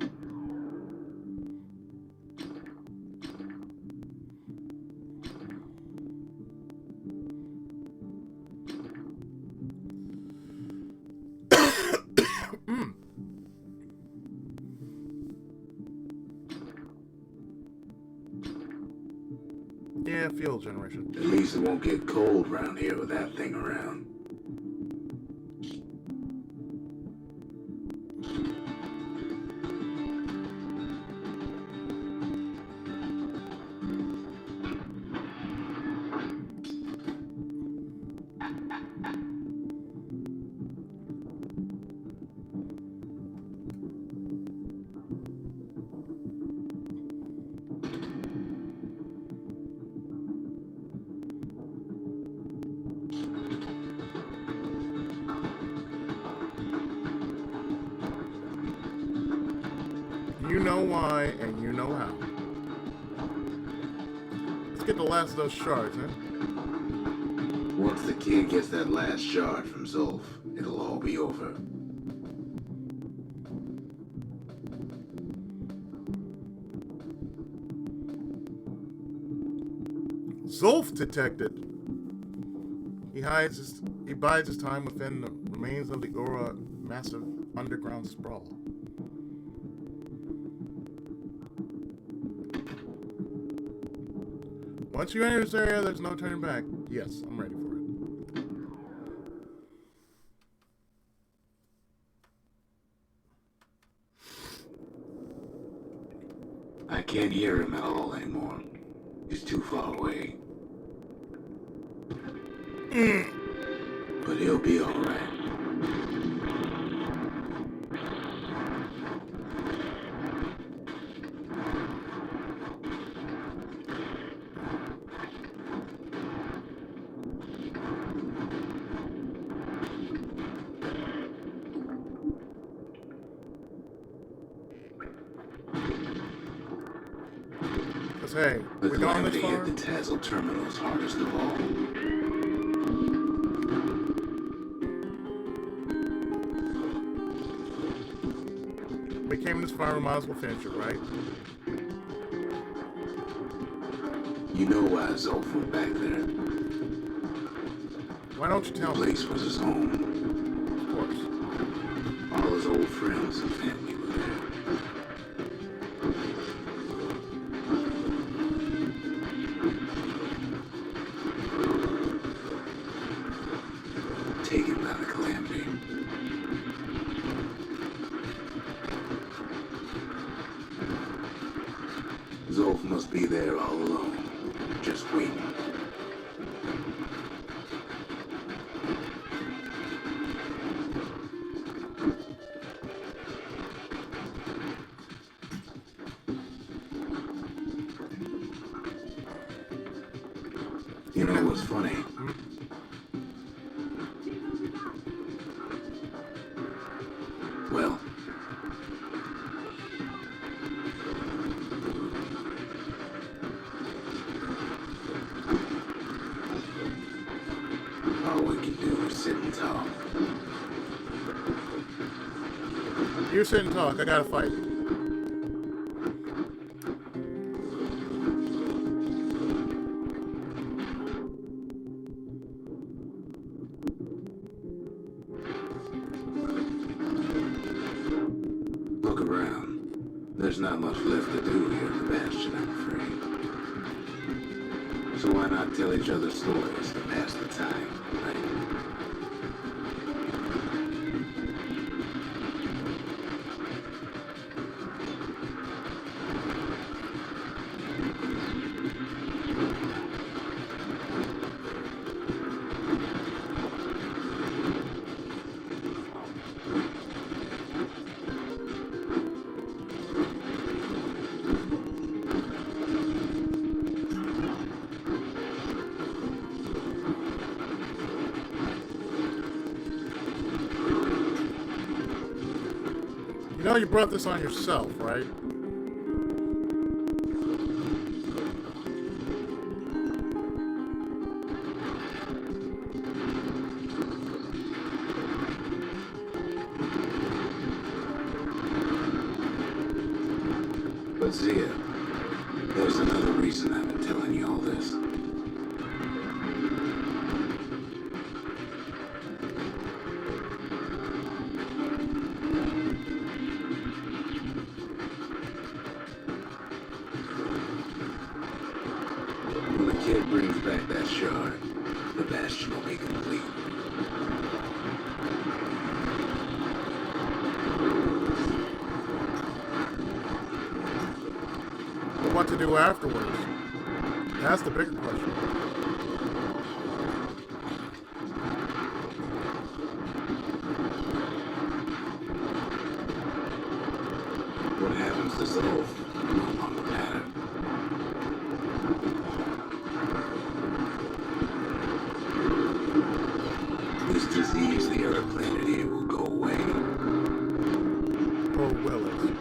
Yeah, fuel generation. At least it won't get cold around here with that thing around. You know why, and you know how. Let's get the last of those shards, huh? Once the kid gets that last shard from Zolf, it'll all be over. Zolf detected. He bides his time within the remains of the Ura massive underground sprawl. Once you enter this area, there's no turning back. Yes, I'm ready for it. I can't hear him at all anymore. He's too far away. But he'll be all right. Because, hey, The we gone this calamity far? hit the Tazzel terminals hardest of all. We came this far, we might as well finish it, right? You know why Zolf went back there. Why don't you tell The me? place was his home. Of course. All his old friends and family were there. Taken by the calamity. Zolf must be there all alone, just waiting. You know what's funny? Well, all we can do is sit and talk. You sit and talk, I gotta fight. Look around. There's not much left to do here at the Bastion, I'm afraid. So why not tell each other stories to pass the time, right? You know you brought this on yourself, right? But Zia, there's another reason I've been telling you all this. When the kid brings back that shard, the Bastion will be complete. But what to do afterwards? That's the bigger question. What happens to Zolf no longer matter. This disease the Earth planet here will go away. Or will it?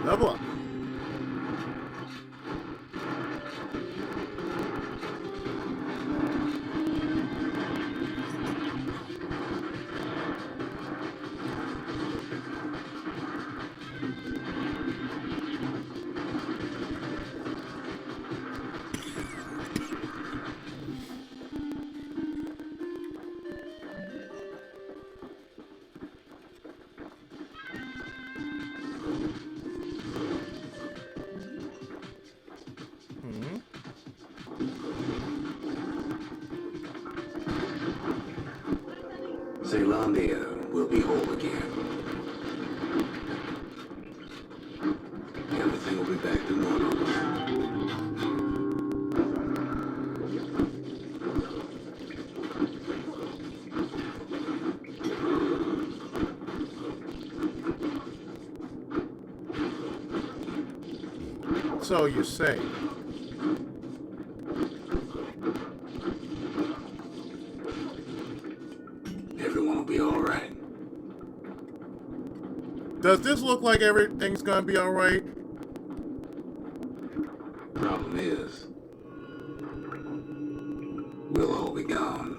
Level up. Zealandia will be whole again. Everything will be back to normal. So you say. Everyone will be alright. Does this look like everything's gonna be alright? Problem is, we'll all be gone.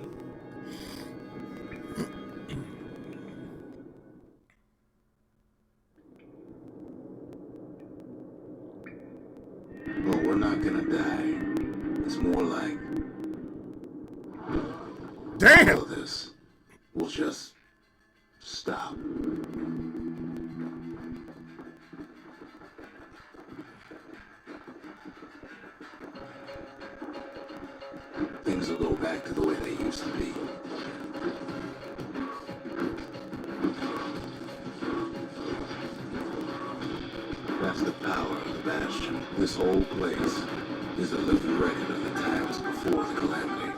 But we're not gonna die. It's more like all Damn! of this will just stop. Things will go back to the way they used to be. That's the power of the Bastion. This whole place is a living record of the times before the calamity.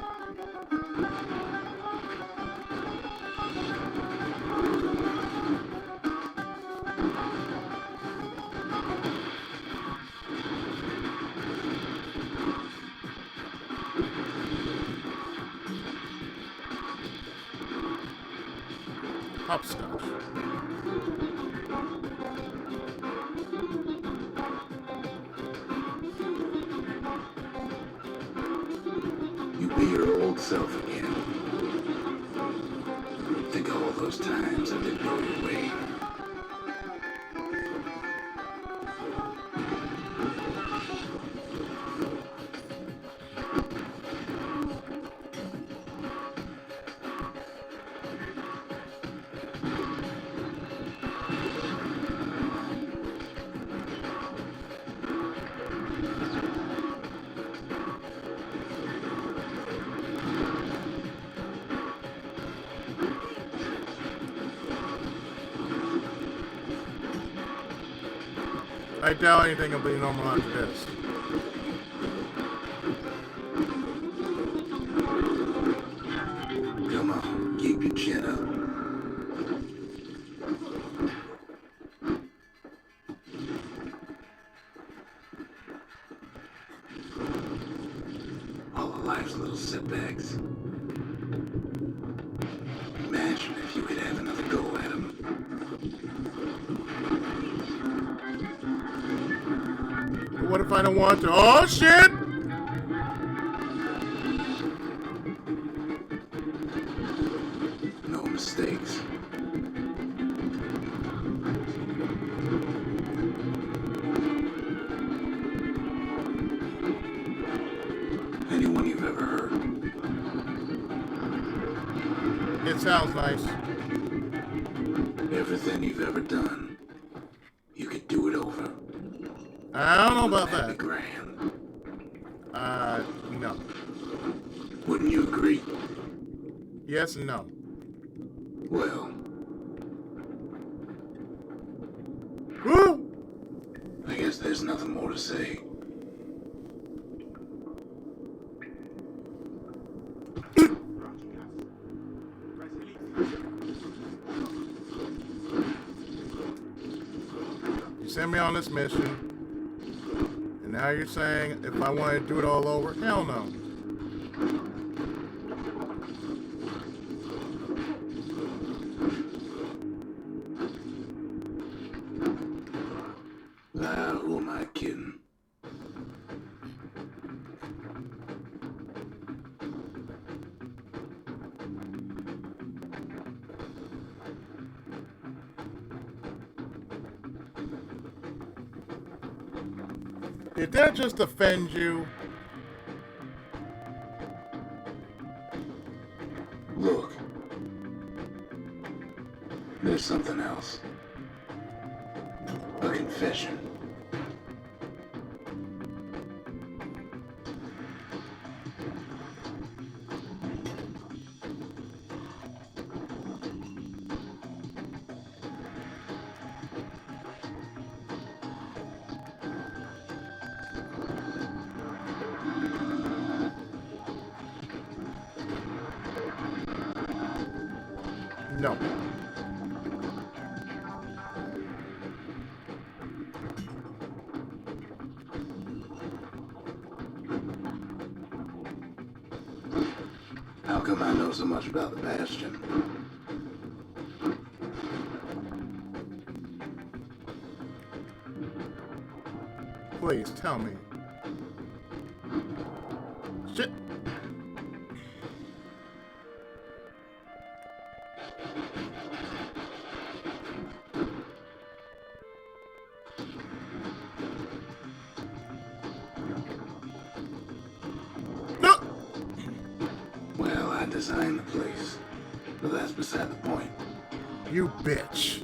Hopscotch. You be your old self again. Think of all those times that didn't go your way. I doubt anything will be normal after this. Come on, keep your chin up. All of life's little setbacks. Imagine if you could have another go at them. What if I don't want to? Oh shit! No mistakes. Anyone you've ever heard. It sounds nice. Everything you've ever done. You could do it over. I don't know about That'd be that. grand. No. Wouldn't you agree? Yes and no. Well, Woo! I guess there's nothing more to say. You sent me on this mission, and now you're saying if I want to do it all over? Hell no. Who am I kidding? Did that just offend you? Look. There's something else. A confession. No. come I know so much about the Bastion? Please, tell me. Shit! No! Well, I designed the place, but that's beside the point. You bitch.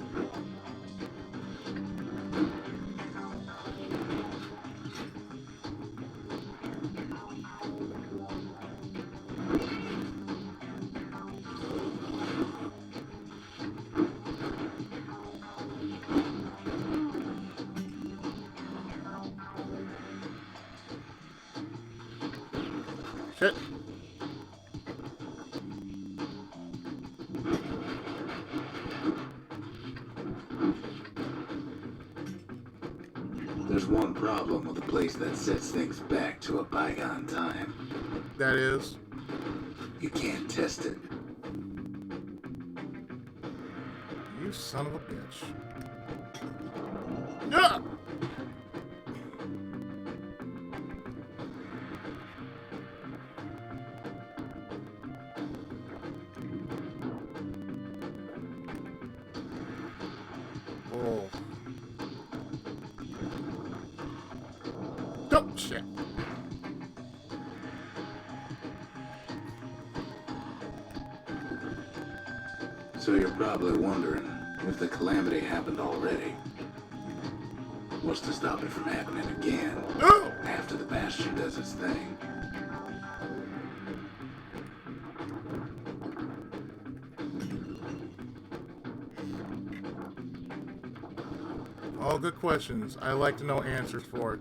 Shit. There's one problem with a place that sets things back to a bygone time. That is. You can't test it. You son of a bitch. Yeah! Oh. Oh, shit. So you're probably wondering if the calamity happened already. What's to stop it from happening again Oh! after the Bastion does its thing? All good questions. I like to know answers for it.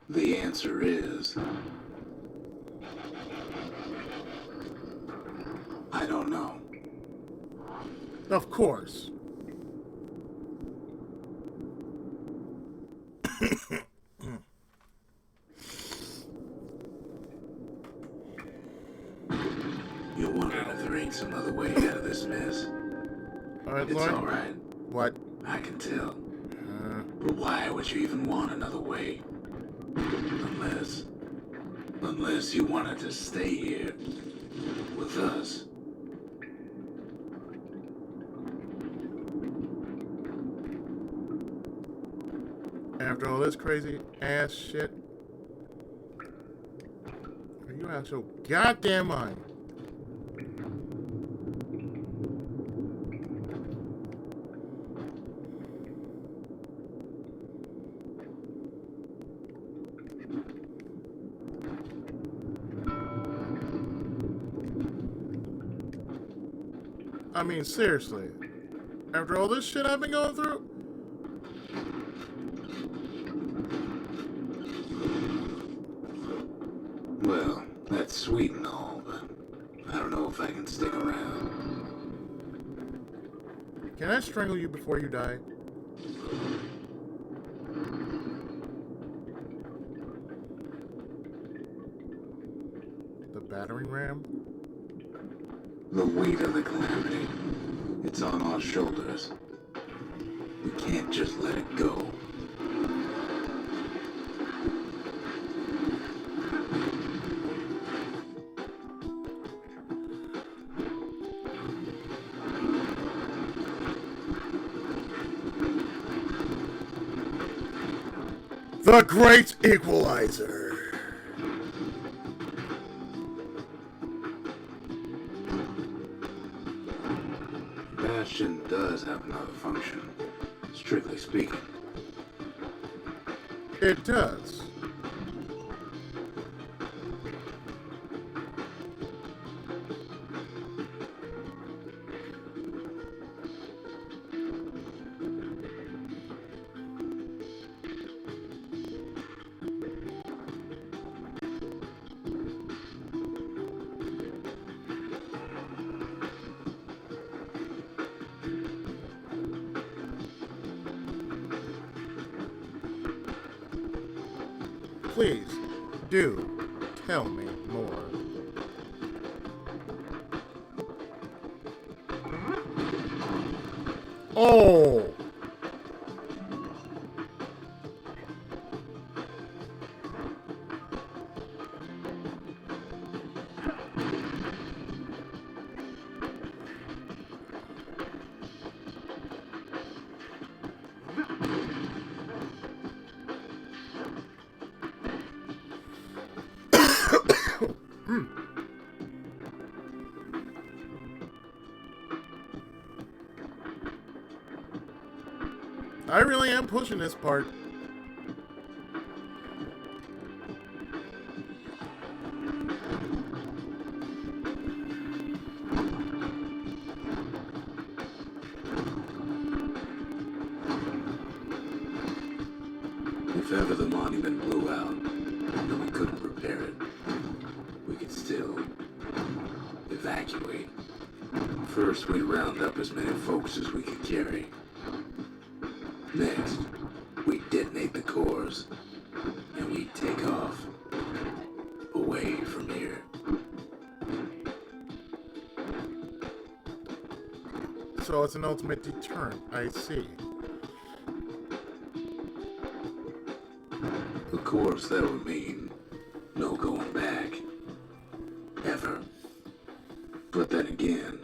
The answer is... I don't know. Of course. You're wondering if there ain't some other way out of this mess. Alright, It's Lloyd. alright. What? I can tell. But why would you even want another way? Unless you wanted to stay here with us. After all this crazy ass shit, are you out your goddamn mind? I mean, seriously. After all this shit I've been going through? Well, that's sweet and all, but I don't know if I can stick around. Can I strangle you before you die? The battering ram? The weight of the calamity. It's on our shoulders. We can't just let it go. The Great Equalizer! Bastion does have another function, strictly speaking. It does. Please, do tell me more. Oh! I really am pushing this part. If ever the monument blew out, and we couldn't repair it, we could still evacuate. First, we'd round up as many folks as we could carry. Next, we'd detonate the cores, and we'd take off, away from here. So it's an ultimate deterrent, I see. Of course, that would mean no going back. Ever. But then again,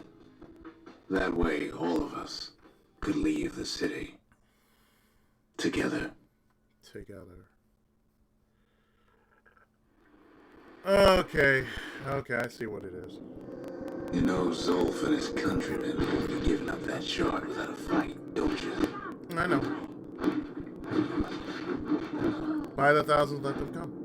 that way all of us could leave the city. Together. Okay, I see what it is. You know, Zolf and his countrymen won't be giving up that shard without a fight, don't you? I know. By the thousands, let them come.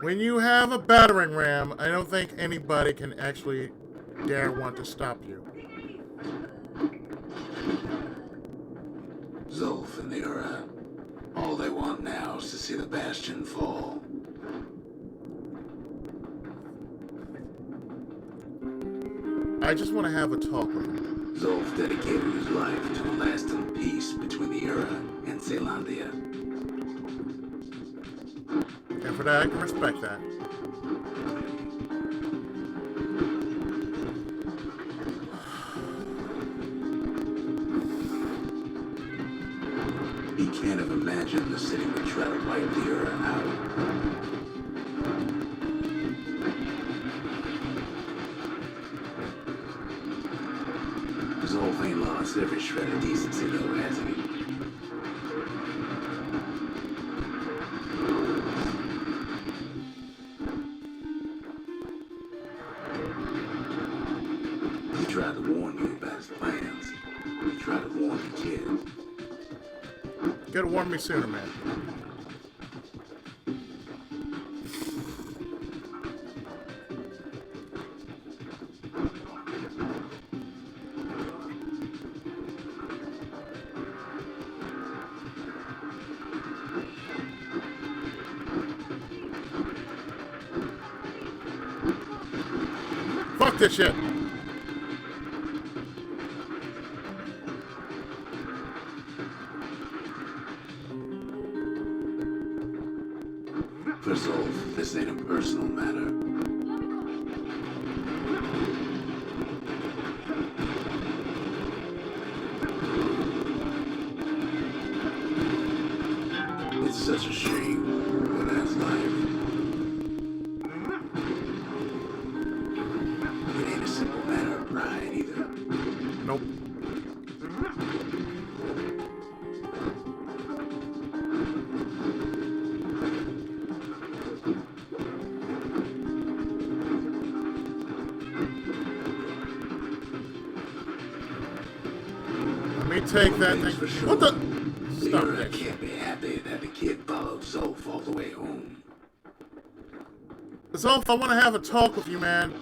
When you have a battering ram, I don't think anybody can actually dare want to stop you. Zolf and the Ura, all they want now is to see the Bastion fall. I just want to have a talk with him. Zolf dedicated his life to a lasting peace between the Ura and Zealandia. And for that, I can respect that. He can't have imagined the city would try to wipe the Ura out. Zolf ain't lost every shred of decency though, has he? He tried to warn you about his plans. He tried to warn the kids. You gotta warn me sooner, man. Fuck this shit! For Zolf, this ain't a personal matter. It's such a shame, but that's life. It ain't a simple matter of pride either. Nope. Let me take that thing. For sure. What the? The Stop Ura that. can't be happy that the kid followed Zolf all the way home. Zolf, I want to have a talk with you, man.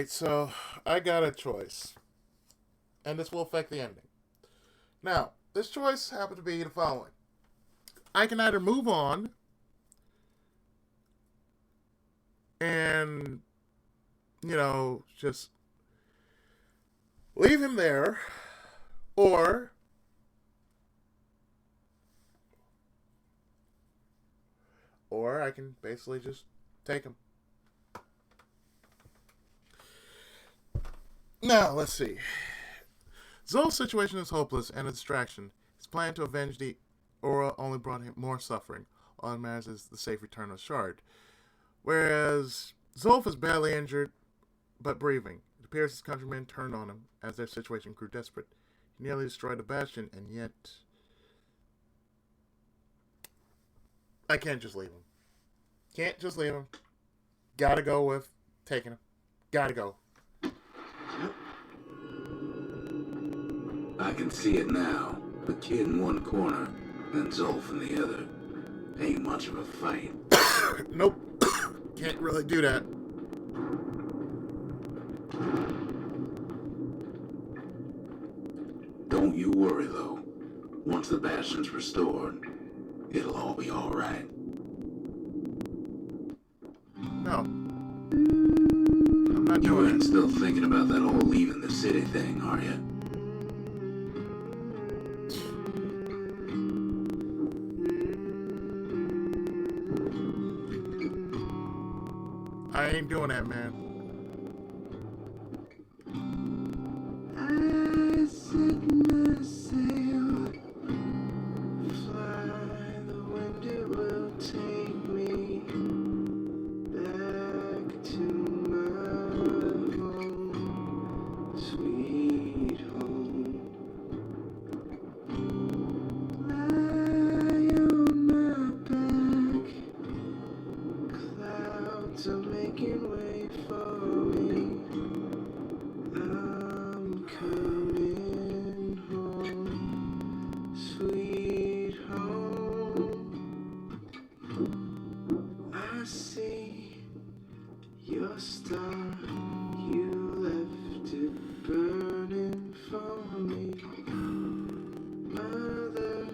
Alright, so I got a choice. And this will affect the ending. Now, this choice happened to be the following. I can either move on and, just leave him there, or I can basically just take him. Now, let's see. Zol's situation is hopeless and a distraction. His plan to avenge the aura only brought him more suffering. All that matters is the safe return of Shard. Whereas Zolf is badly injured, but breathing. It appears his countrymen turned on him as their situation grew desperate. He nearly destroyed the Bastion, and yet I can't just leave him. Can't just leave him. Gotta go with taking him. Gotta go. I can see it now. The kid in one corner, and Zolf in the other. Ain't much of a fight. Nope. Can't really do that. Don't you worry, though. Once the Bastion's restored, it'll all be alright. No. I'm not You doing ain't it. still thinking about that whole leaving the city thing, are you? I ain't doing that, man. I set my sail, fly, the wind it will take me back to my home, sweet home. Lie on my back, clouds are making way for me. I'm coming home, sweet home. I see your star, you left it burning for me. Mother,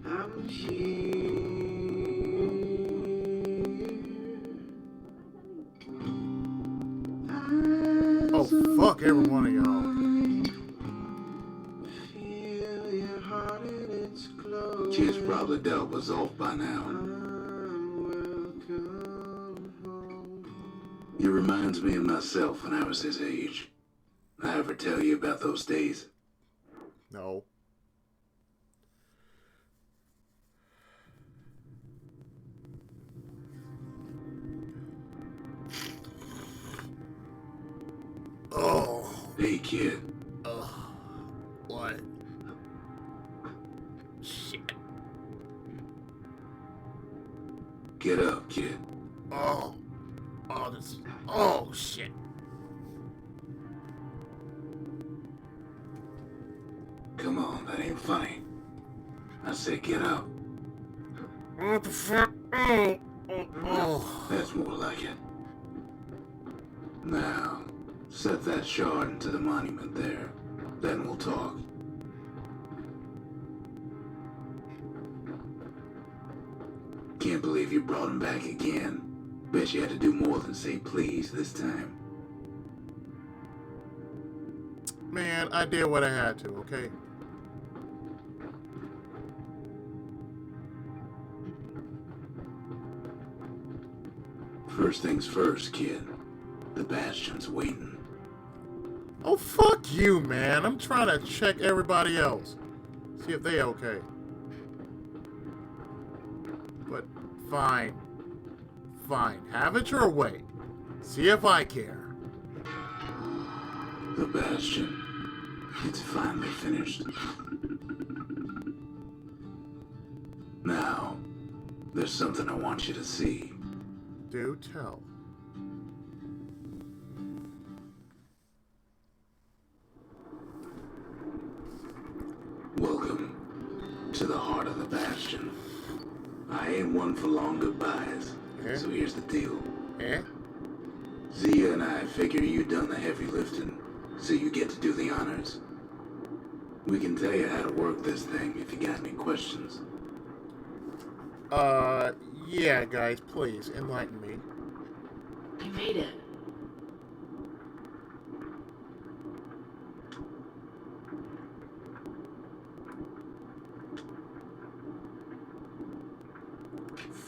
I'm here. Oh, fuck every one of y'all. Feel your heart in its glow. Kid's probably dealt with Zolf by now. Welcome home. He reminds me of myself when I was his age. I ever tell you about those days? No. Oh. Hey, kid. What? Shit. Get up, kid. Oh. Oh, this. Oh, shit. Come on, that ain't funny. I said get up. What the fuck? Oh. Oh. That's more like it. Now, set that shard into the monument there. Then we'll talk. Can't believe you brought him back again. Bet you had to do more than say please this time. Man, I did what I had to, okay? First things first, kid. The Bastion's waiting. Oh, fuck you, man. I'm trying to check everybody else. See if they okay. But, fine. Fine. Have it your way. See if I care. The Bastion. It's finally finished. Now, there's something I want you to see. Do tell. Welcome to the heart of the Bastion. I ain't one for long goodbyes, Eh? so here's the deal. Eh? Zia and I figure you've done the heavy lifting, so you get to do the honors. We can tell you how to work this thing if you got any questions. Yeah, guys, please, enlighten me. You made it.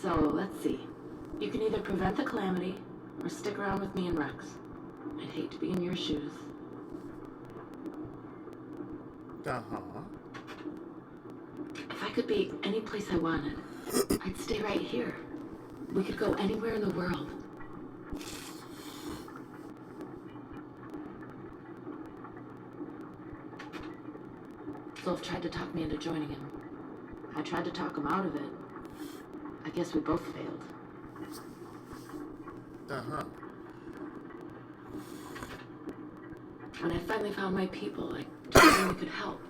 So, let's see. You can either prevent the calamity, or stick around with me and Rex. I'd hate to be in your shoes. Uh-huh. If I could be any place I wanted, I'd stay right here. We could go anywhere in the world. Zolf tried to talk me into joining him. I tried to talk him out of it. I guess we both failed. Uh-huh. When I finally found my people, I told them we could help.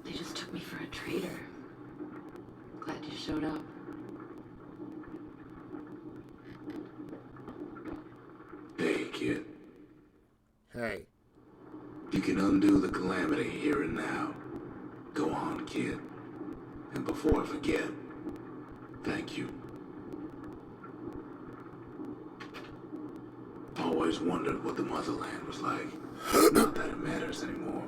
They just took me for a traitor. Glad you showed up. Hey, kid. Hey. You can undo the calamity here and now. Go on, kid. And before I forget, thank you. Always wondered what the motherland was like. Not that it matters anymore.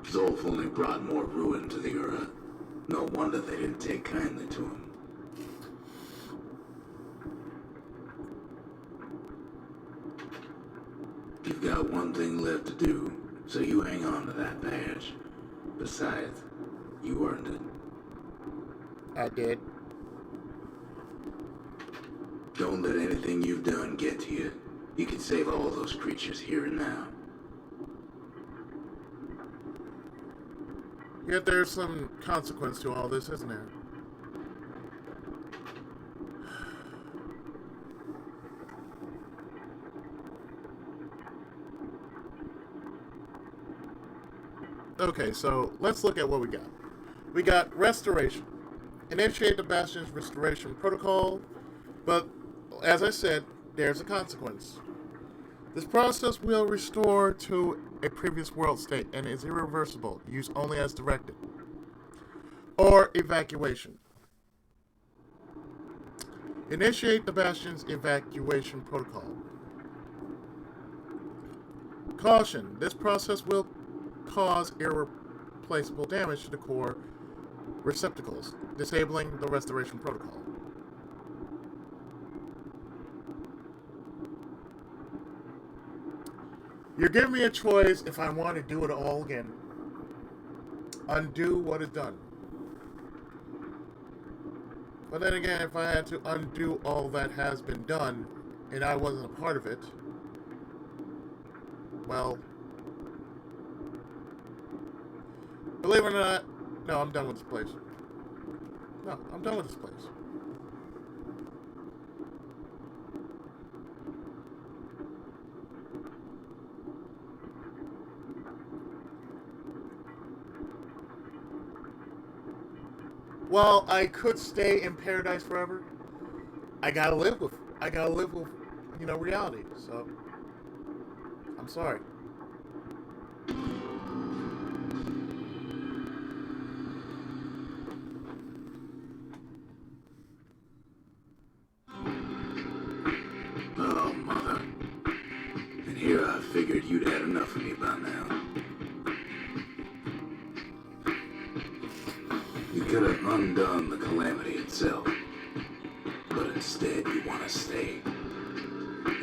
Zolf only brought more ruin to the Ura. No wonder they didn't take kindly to him. You've got one thing left to do, so you hang on to that badge. Besides, you earned it. I did. Don't let anything you've done get to you. You can save all those creatures here and now. Yet there's some consequence to all this, isn't there? Okay, so let's look at what we got. We got restoration. Initiate the Bastion's restoration protocol, but as I said, there's a consequence. This process will restore to a previous world state and is irreversible, used only as directed. Or evacuation. Initiate the Bastion's evacuation protocol. Caution, this process will cause irreplaceable damage to the core receptacles, disabling the restoration protocol. You're giving me a choice if I want to do it all again. Undo what is done. But then again, if I had to undo all that has been done, and I wasn't a part of it, well, believe it or not, no, I'm done with this place. No, I'm done with this place. Well, I could stay in paradise forever. I gotta live with, reality. So, I'm sorry. Oh, mother. And here I figured you'd had enough of me by now. You could have undone the calamity itself. But instead you want to stay.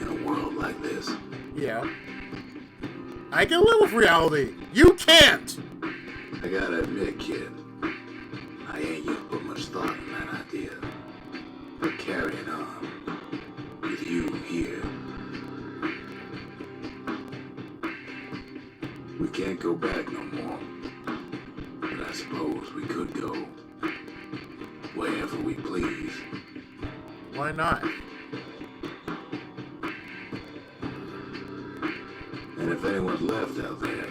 In a world like this. Yeah. I can live with reality. You can't! I gotta admit, kid, I ain't yet put much thought in that idea. But carrying on, with you here, we can't go back no more. But I suppose we could go wherever we please. Why not? And if anyone's left out there,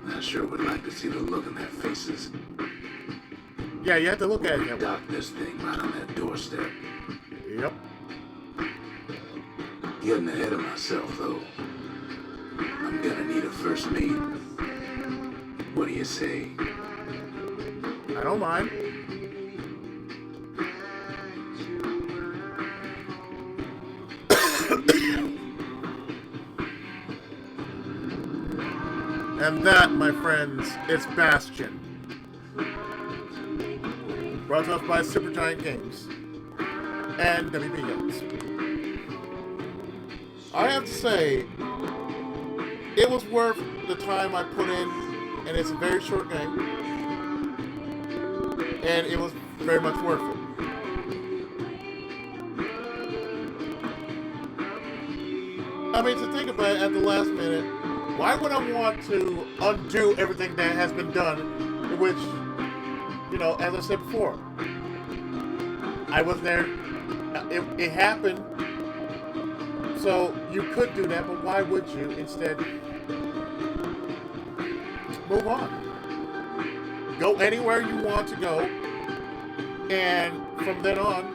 I sure would like to see the look on their faces Yeah, you have to look at it. Dock this thing right on that doorstep. Yep. Getting ahead of myself, though. I'm gonna need a first mate. What do you say? I don't mind. And that, my friends, is Bastion. Brought to us by Supergiant Games and WB Games. I have to say, it was worth the time I put in, and it's a very short game, and it was very much worth it. I mean, to think about it at the last minute, why would I want to undo everything that has been done, which, you know, as I said before, I was there, it happened, so you could do that, but why would you instead move on? Go anywhere you want to go, and from then on,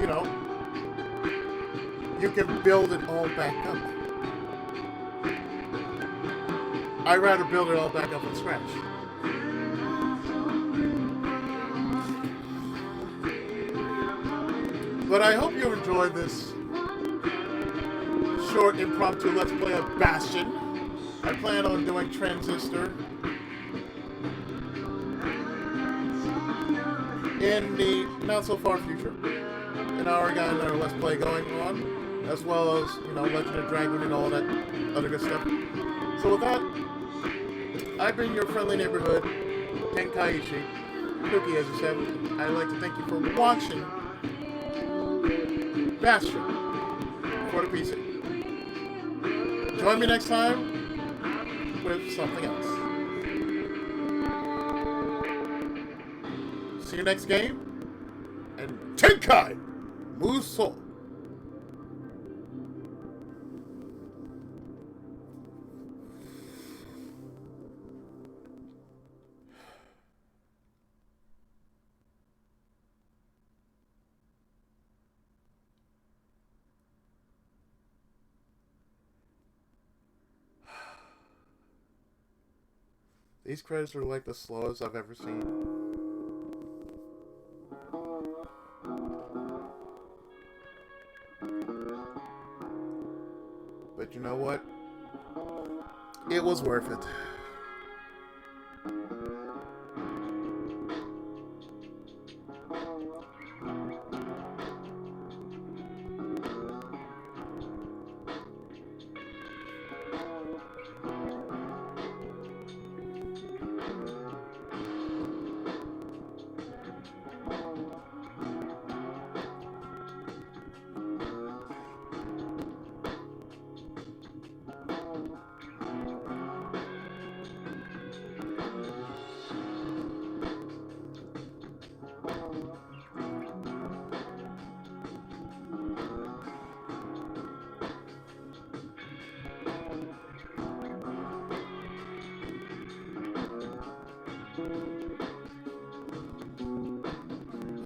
you know, you can build it all back up. I'd rather build it all back up from scratch. But I hope you enjoyed this short impromptu Let's Play of Bastion. I plan on doing Transistor in the not so far future. And I already got another Let's Play going on, as well as, you know, Legend of Dragon and all that other good stuff. So with that, I've been your friendly neighborhood, Tenkai Cookie, as you said. I'd like to thank you for watching Bastion for the PC. Join me next time with something else. See you next game, and Tenkai Musou! These credits are like the slowest I've ever seen. But you know what? It was worth it.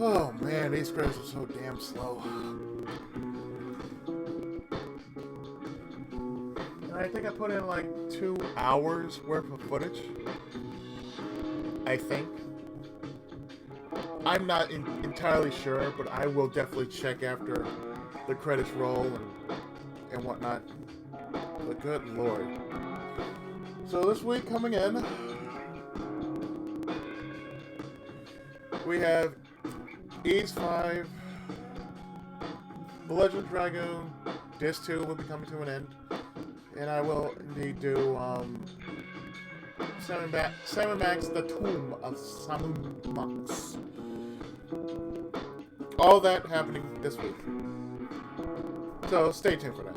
Oh man, these credits are so damn slow. And I think I put in like 2 hours worth of footage. I think. I'm not entirely sure, but I will definitely check after the credits roll and whatnot. But good lord. So this week coming in, we have Ease 5, The Legend of Dragoon, Disc 2 will be coming to an end, and I will indeed do Salmon Max, The Tomb of Salmon Max. All that happening this week. So stay tuned for that.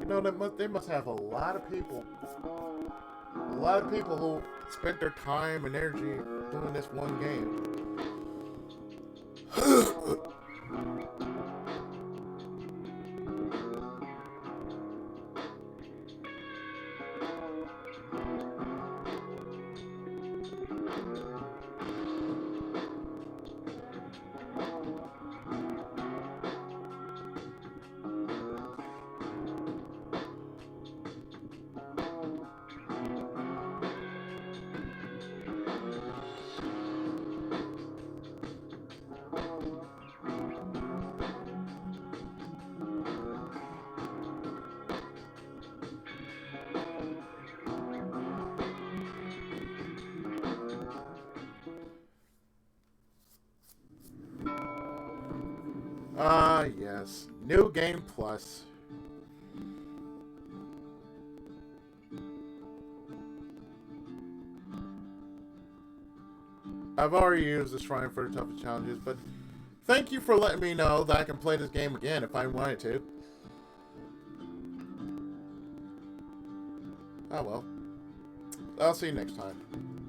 You know, they must have a lot of people. A lot of people who spent their time and energy doing this one game. Yes. New Game Plus. I've already used the Shrine for the toughest challenges, but thank you for letting me know that I can play this game again if I wanted to. Oh well. I'll see you next time.